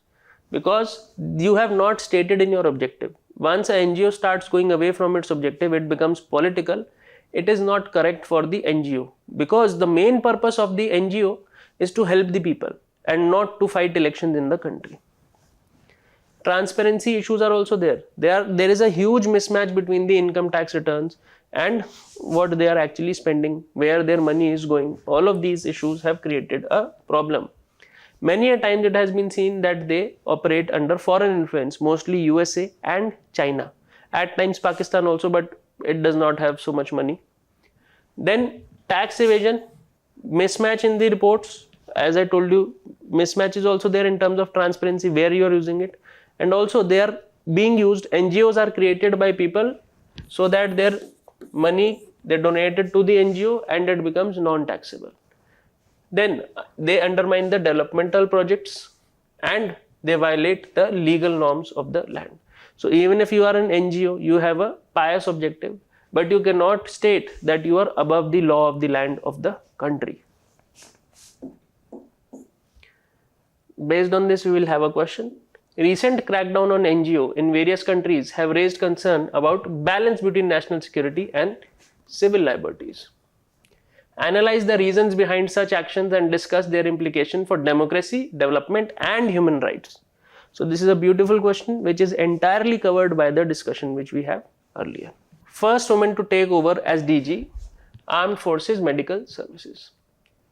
because you have not stated in your objective. Once an NGO starts going away from its objective, it becomes political. It is not correct for the NGO, because the main purpose of the NGO is to help the people and not to fight elections in the country. Transparency issues are also there. There is a huge mismatch between the income tax returns and what they are actually spending, where their money is going. All of these issues have created a problem. Many a times it has been seen that they operate under foreign influence, mostly USA and China. At times Pakistan also, but it does not have so much money. Then tax evasion, mismatch in the reports. As I told you, mismatch is also there in terms of transparency, where you are using it. And also they are being used, NGOs are created by people so that their money they donated to the NGO and it becomes non-taxable. Then they undermine the developmental projects and they violate the legal norms of the land. So even if you are an NGO, you have a pious objective, but you cannot state that you are above the law of the land of the country. Based on this, we will have a question. Recent crackdown on NGO in various countries have raised concern about balance between national security and civil liberties. Analyze the reasons behind such actions and discuss their implication for democracy, development and human rights. So this is a beautiful question which is entirely covered by the discussion which we have earlier. First woman to take over as DG, Armed Forces Medical Services.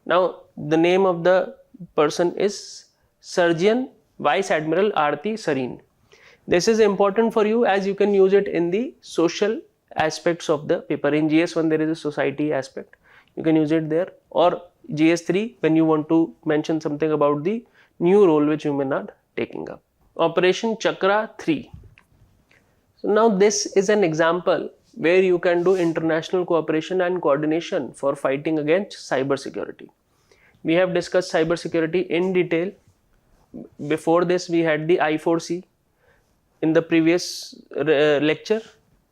Now the name of the person is Surgeon Vice Admiral Aarti Sareen. This is important for you as you can use it in the social aspects of the paper. In GS1 there is a society aspect, you can use it there, or GS3 when you want to mention something about the new role which women are taking up. Operation Chakra-III. So now this is an example where you can do international cooperation and coordination for fighting against cyber security. We have discussed cyber security in detail. Before this we had the I4C in the previous lecture.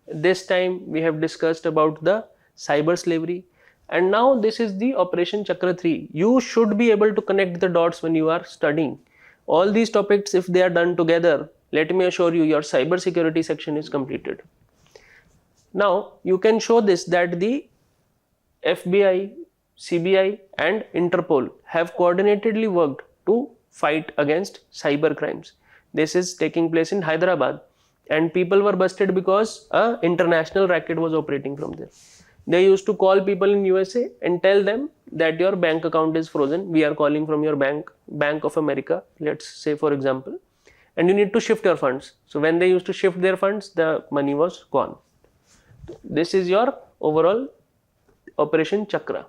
This time we have discussed about the cyber slavery, and now this is the Operation Chakra-III. You should be able to connect the dots when you are studying. All these topics, if they are done together, let me assure you, your cyber security section is completed. Now you can show this, that the FBI, CBI and Interpol have coordinatedly worked to fight against cyber crimes. This is taking place in Hyderabad and people were busted because an international racket was operating from there. They used to call people in USA and tell them that your bank account is frozen. We are calling from your Bank of America, let's say for example, and you need to shift your funds. So when they used to shift their funds, the money was gone. This is your overall Operation Chakra,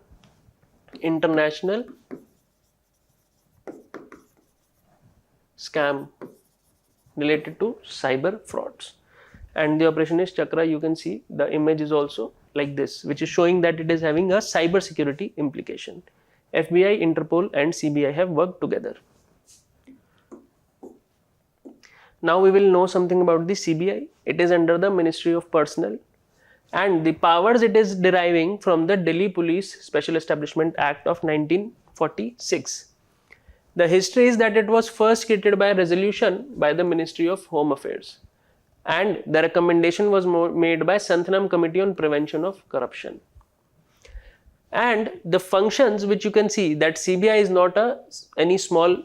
international scam related to cyber frauds, and the operation is Chakra. You can see the image is also like this, which is showing that it is having a cyber security implication. FBI, Interpol and CBI have worked together. Now we will know something about the CBI. It is under the Ministry of Personnel and the powers it is deriving from the Delhi Police Special Establishment Act of 1946. The history is that it was first created by a resolution by the Ministry of Home Affairs, and the recommendation was made by Santhanam Committee on Prevention of Corruption. And the functions which you can see, that CBI is not any small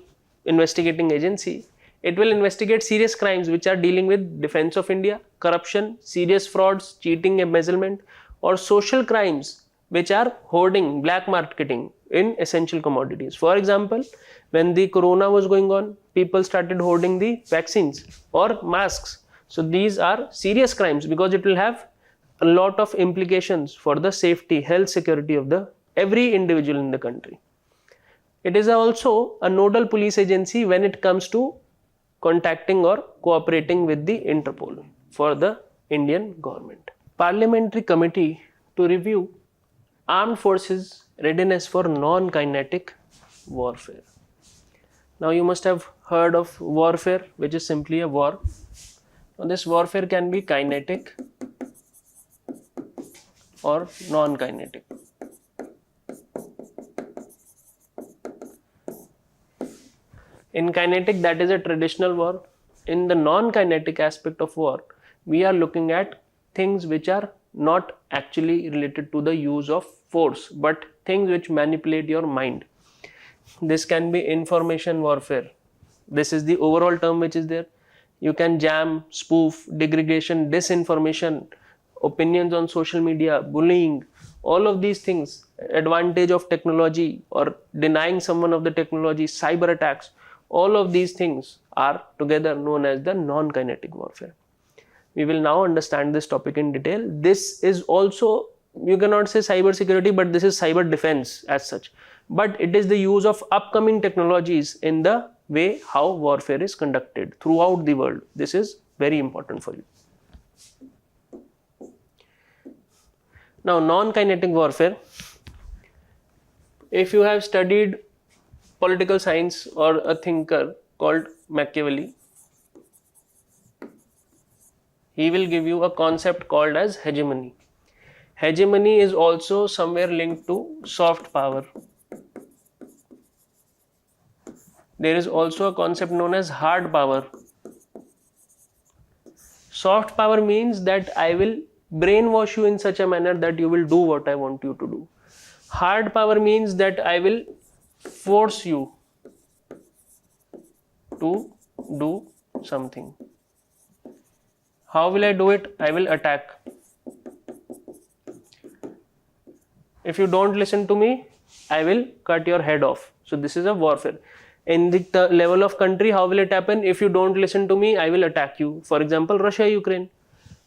investigating agency. It will investigate serious crimes which are dealing with defense of India, corruption, serious frauds, cheating, embezzlement, or social crimes which are hoarding, black marketing in essential commodities. For example, when the corona was going on, people started hoarding the vaccines or masks. So these are serious crimes because it will have a lot of implications for the safety, health, security of the every individual in the country. It is also a nodal police agency when it comes to contacting or cooperating with the Interpol for the Indian government. Parliamentary Committee to review Armed Forces Readiness for Non-Kinetic Warfare. Now you must have heard of warfare, which is simply a war. Now this warfare can be kinetic or non-kinetic. In kinetic, that is a traditional war. In the non-kinetic aspect of war, we are looking at things which are not actually related to the use of force, but things which manipulate your mind. This can be information warfare. This is the overall term which is there. You can jam, spoof, degradation, disinformation, opinions on social media, bullying, all of these things, advantage of technology or denying someone of the technology, cyber attacks, all of these things are together known as the non-kinetic warfare. We will now understand this topic in detail. This is also, you cannot say cyber security, but this is cyber defense as such. But it is the use of upcoming technologies in the way how warfare is conducted throughout the world. This is very important for you. Now, non-kinetic warfare, if you have studied political science or a thinker called Machiavelli, he will give you a concept called as hegemony. Hegemony is also somewhere linked to soft power. There is also a concept known as hard power. Soft power means that I will brainwash you in such a manner that you will do what I want you to do. Hard power means that I will force you to do something. How will I do it? I will attack. If you don't listen to me, I will cut your head off. So this is a warfare. In the level of country, how will it happen? If you don't listen to me, I will attack you. For example, Russia, Ukraine.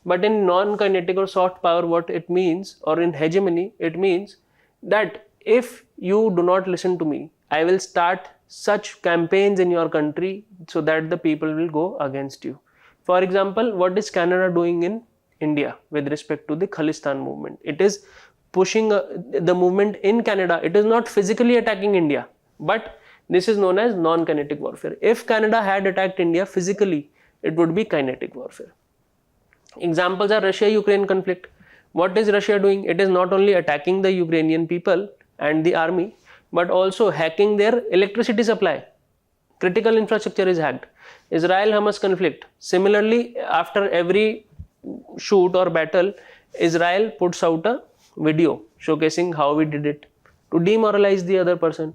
But in non-kinetic or soft power, what it means, or in hegemony, it means that if you do not listen to me, I will start such campaigns in your country so that the people will go against you. For example, what is Canada doing in India with respect to the Khalistan movement? It is pushing the movement in Canada. It is not physically attacking India, but this is known as non-kinetic warfare. If Canada had attacked India physically, it would be kinetic warfare. Examples are Russia-Ukraine conflict. What is Russia doing? It is not only attacking the Ukrainian people and the army, but also hacking their electricity supply. Critical infrastructure is hacked. Israel-Hamas conflict. Similarly, after every shoot or battle, Israel puts out a video showcasing how we did it to demoralize the other person.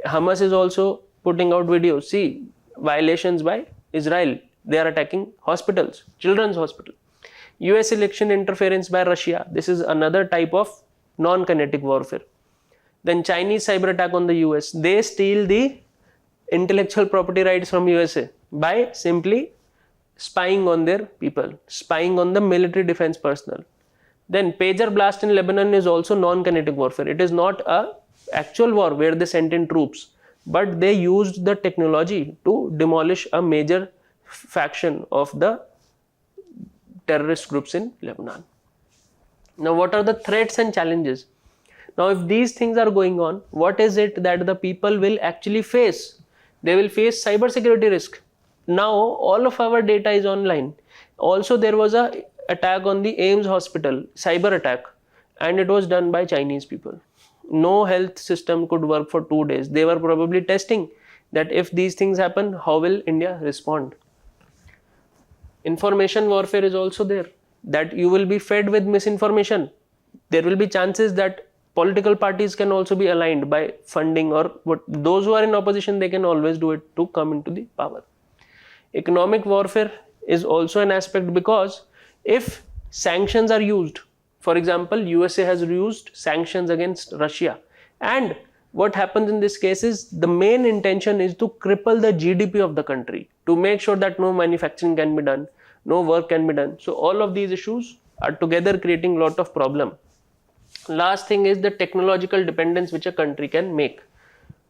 Hamas is also putting out videos. See, violations by Israel. They are attacking hospitals, children's hospital. US election interference by Russia. This is another type of non-kinetic warfare. Then Chinese cyber attack on the US. They steal the intellectual property rights from USA by simply spying on their people, spying on the military defense personnel. Then pager blast in Lebanon is also non-kinetic warfare. It is not a actual war where they sent in troops, but they used the technology to demolish a major faction of the terrorist groups in Lebanon. Now, what are the threats and challenges? Now, if these things are going on, what is it that the people will actually face? They will face cyber security risk. Now, all of our data is online. Also, there was a attack on the AIIMS hospital, cyber attack, and it was done by Chinese people. No health system could work for 2 days. They were probably testing that if these things happen, how will India respond? Information warfare is also there, that you will be fed with misinformation. There will be chances that political parties can also be aligned by funding, or those who are in opposition, they can always do it to come into the power. Economic warfare is also an aspect, because if sanctions are used, for example, USA has used sanctions against Russia, and what happens in this case is the main intention is to cripple the GDP of the country, to make sure that no manufacturing can be done, no work can be done. So all of these issues are together creating a lot of problem. Last thing is the technological dependence which a country can make.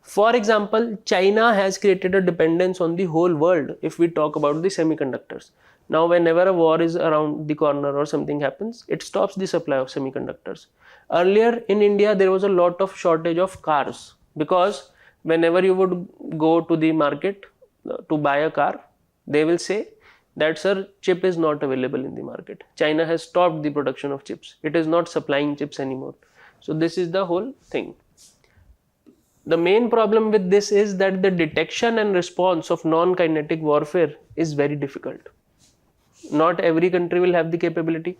For example, China has created a dependence on the whole world if we talk about the semiconductors. Now whenever a war is around the corner or something happens, it stops the supply of semiconductors. Earlier in India there was a lot of shortage of cars, because whenever you would go to the market to buy a car, they will say that, sir, chip is not available in the market. China has stopped the production of chips. It is not supplying chips anymore. So this is the whole thing. The main problem with this is that the detection and response of non-kinetic warfare is very difficult. Not every country will have the capability,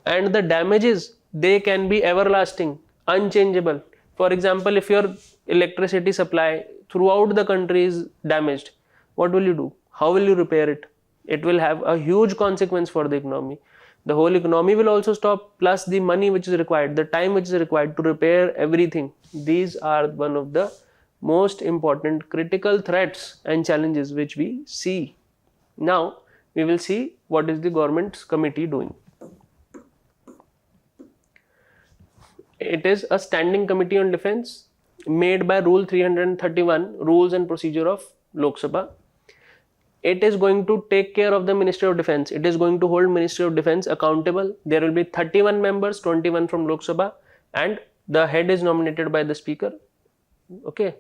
and the damages, they can be everlasting, unchangeable. For example, if your electricity supply throughout the country is damaged, what will you do? How will you repair it? It will have a huge consequence for the economy. The whole economy will also stop, plus the money which is required, the time which is required to repair everything. These are one of the most important critical threats and challenges which we see. Now we will see what is the government's committee doing. It is a standing committee on defense made by Rule 331, Rules and Procedure of Lok Sabha. It is going to take care of the Ministry of Defense. It is going to hold Ministry of Defense accountable. There will be 31 members, 21 from Lok Sabha, and the head is nominated by the Speaker. Okay,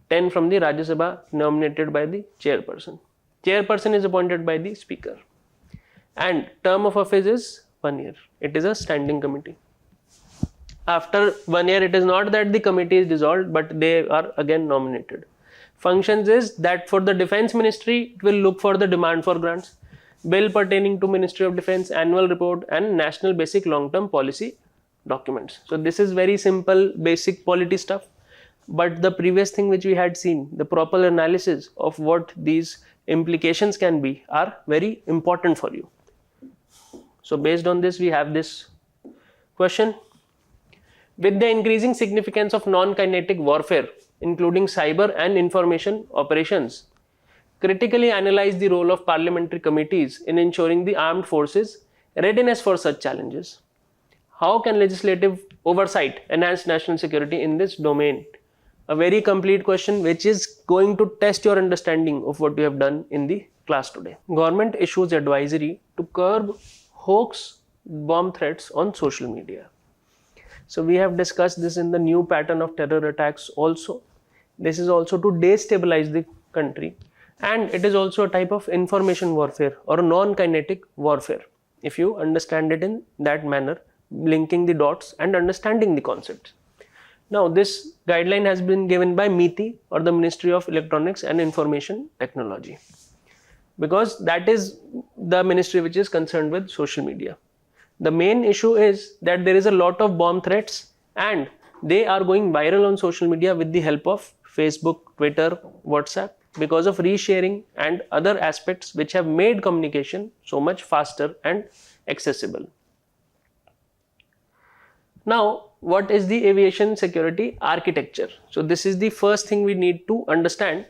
10 from the Rajya Sabha, nominated by the chairperson. Chairperson is appointed by the Speaker, and term of office is 1 year. It is a standing committee. After 1 year, it is not that the committee is dissolved, but they are again nominated. Functions is that for the Defense Ministry, it will look for the demand for grants, bill pertaining to Ministry of Defense, annual report, and national basic long-term policy documents. So this is very simple basic polity stuff, but the previous thing which we had seen, the proper analysis of what these implications can be, are very important for you. So based on this, we have this question. With the increasing significance of non-kinetic warfare, including cyber and information operations, critically analyze the role of parliamentary committees in ensuring the armed forces' readiness for such challenges. How can legislative oversight enhance national security in this domain? A very complete question which is going to test your understanding of what you have done in the class today. Government issues advisory to curb hoax bomb threats on social media. So we have discussed this in the new pattern of terror attacks also. This is also to destabilize the country, and it is also a type of information warfare or non-kinetic warfare, if you understand it in that manner, linking the dots and understanding the concepts. Now this guideline has been given by MITI, or the Ministry of Electronics and Information Technology, because that is the ministry which is concerned with social media. The main issue is that there is a lot of bomb threats, and they are going viral on social media with the help of Facebook, Twitter, WhatsApp, because of resharing and other aspects which have made communication so much faster and accessible. Now, what is the aviation security architecture? So this is the first thing we need to understand.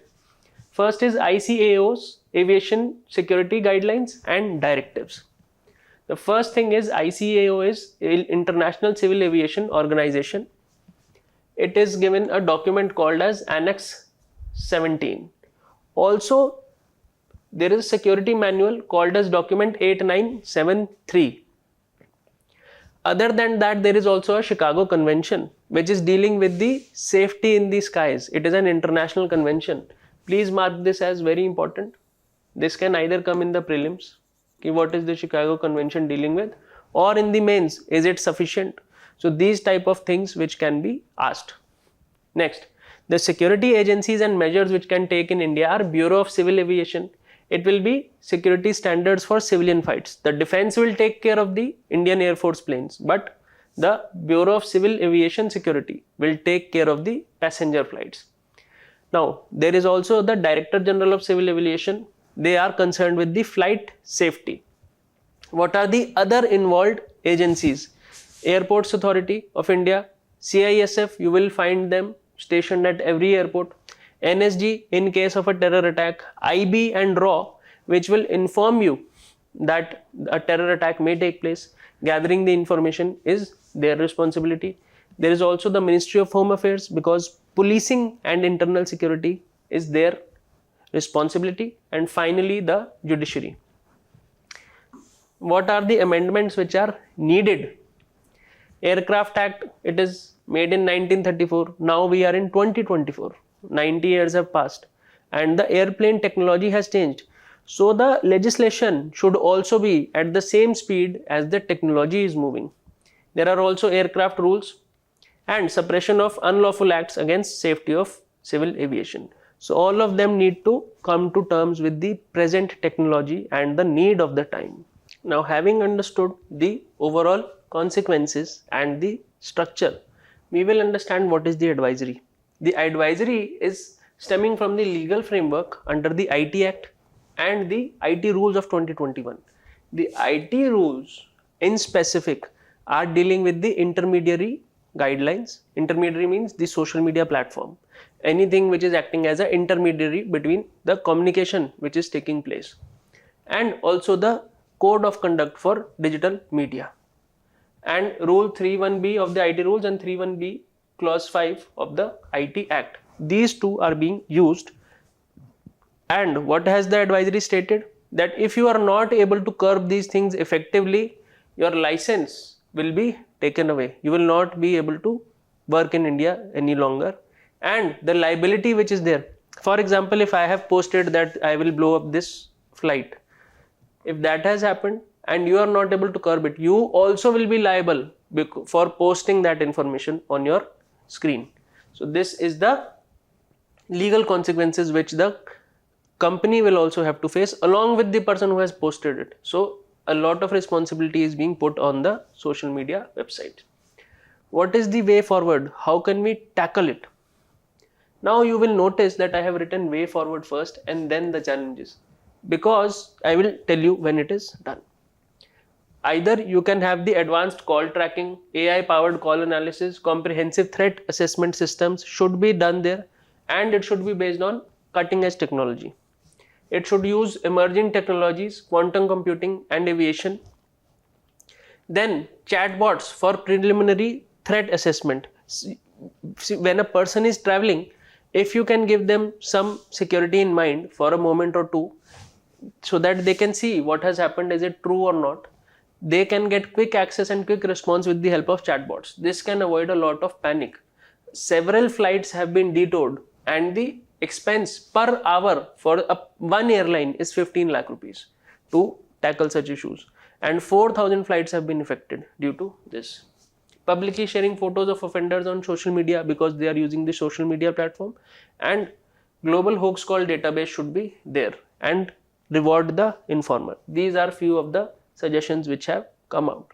First is ICAO's Aviation Security Guidelines and Directives. The first thing is ICAO is International Civil Aviation Organization. It is given a document called as Annex 17. Also, there is a security manual called as document 8973. Other than that, there is also a Chicago Convention which is dealing with the safety in the skies. It is an international convention. Please mark this as very important. This can either come in the prelims, what is the Chicago Convention dealing with, or in the mains, is it sufficient? So these type of things which can be asked. Next, the security agencies and measures which can take in India are Bureau of Civil Aviation. It will be security standards for civilian flights. The defense will take care of the Indian Air Force planes, but the Bureau of Civil Aviation Security will take care of the passenger flights. Now, there is also the Director General of Civil Aviation, They are concerned with the flight safety. What are the other involved agencies? Airports Authority of India, CISF, you will find them stationed at every airport. NSG in case of a terror attack, IB and RAW, which will inform you that a terror attack may take place. Gathering the information is their responsibility. There is also the Ministry of Home Affairs, because policing and internal security is their responsibility. And finally, the judiciary. What are the amendments which are needed? Aircraft Act, it is made in 1934. Now we are in 2024. 90 years have passed and the airplane technology has changed. So the legislation should also be at the same speed as the technology is moving. There are also aircraft rules and suppression of unlawful acts against safety of civil aviation. So all of them need to come to terms with the present technology and the need of the time. Now, having understood the overall consequences and the structure, we will understand what is the advisory. The advisory is stemming from the legal framework under the IT Act and the IT rules of 2021. The IT rules in specific are dealing with the intermediary guidelines. Intermediary means the social media platform. Anything which is acting as an intermediary between the communication which is taking place. And also the code of conduct for digital media. And rule 3.1b of the IT rules and 3.1b clause 5 of the IT Act. These two are being used. And what has the advisory stated? That if you are not able to curb these things effectively, your license will be taken away. You will not be able to work in India any longer. And the liability which is there. For example, if I have posted that I will blow up this flight, if that has happened and you are not able to curb it, you also will be liable for posting that information on your screen. So this is the legal consequences which the company will also have to face along with the person who has posted it. So a lot of responsibility is being put on the social media website. What is the way forward? How can we tackle it? Now you will notice that I have written way forward first and then the challenges, because I will tell you when it is done. Either you can have the advanced call tracking, AI powered call analysis, comprehensive threat assessment systems should be done there, and it should be based on cutting edge technology. It should use emerging technologies, quantum computing and aviation. Then chatbots for preliminary threat assessment. See, when a person is traveling, if you can give them some security in mind for a moment or two, so that they can see what has happened, is it true or not, they can get quick access and quick response with the help of chatbots. This can avoid a lot of panic. Several flights have been detoured and the expense per hour for one airline is 15 lakh rupees to tackle such issues, and 4,000 flights have been affected due to this. Publicly sharing photos of offenders on social media because they are using the social media platform, and global hoax call database should be there, and reward the informer. These are few of the suggestions which have come out.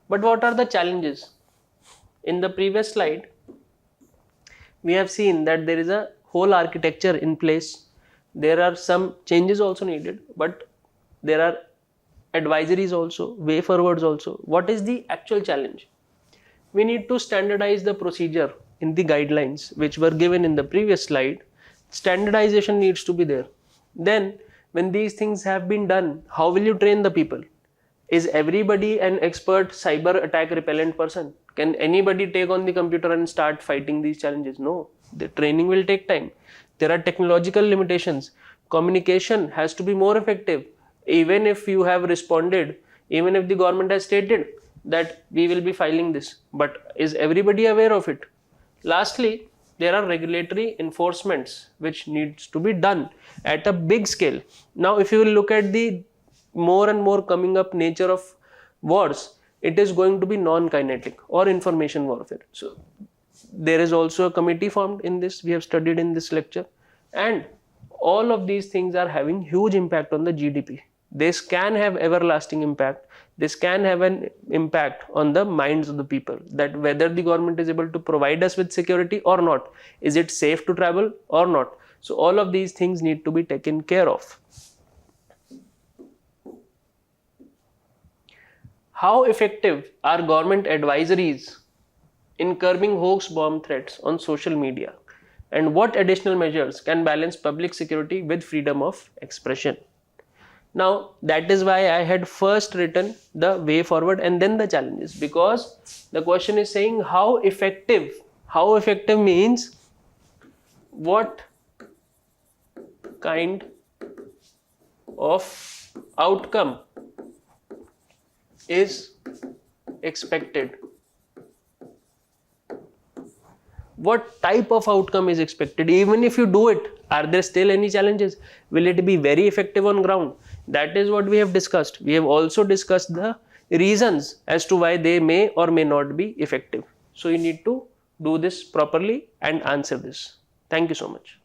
But what are the challenges? In the previous slide, we have seen that there is a whole architecture in place. There are some changes also needed, but there are advisories also, way forwards also. What is the actual challenge? We need to standardize the procedure in the guidelines which were given in the previous slide. Standardization needs to be there. Then when these things have been done, how will you train the people? Is everybody an expert cyber attack repellent person? Can anybody take on the computer and start fighting these challenges? No, the training will take time. There are technological limitations. Communication has to be more effective. Even if you have responded, even if the government has stated that we will be filing this, but is everybody aware of it? Lastly, there are regulatory enforcements which needs to be done at a big scale. Now, if you will look at the more and more coming up nature of wars, it is going to be non-kinetic or information warfare. So there is also a committee formed in this, we have studied in this lecture, and all of these things are having huge impact on the GDP. This can have everlasting impact. This can have an impact on the minds of the people, that whether the government is able to provide us with security or not. Is it safe to travel or not? So all of these things need to be taken care of. How effective are government advisories in curbing hoax bomb threats on social media? And what additional measures can balance public security with freedom of expression? Now, that is why I had first written the way forward and then the challenges, because the question is saying how effective. How effective means what kind of outcome is expected. What type of outcome is expected? Even if you do it, are there still any challenges? Will it be very effective on ground? That is what we have discussed. We have also discussed the reasons as to why they may or may not be effective. So you need to do this properly and answer this. Thank you so much.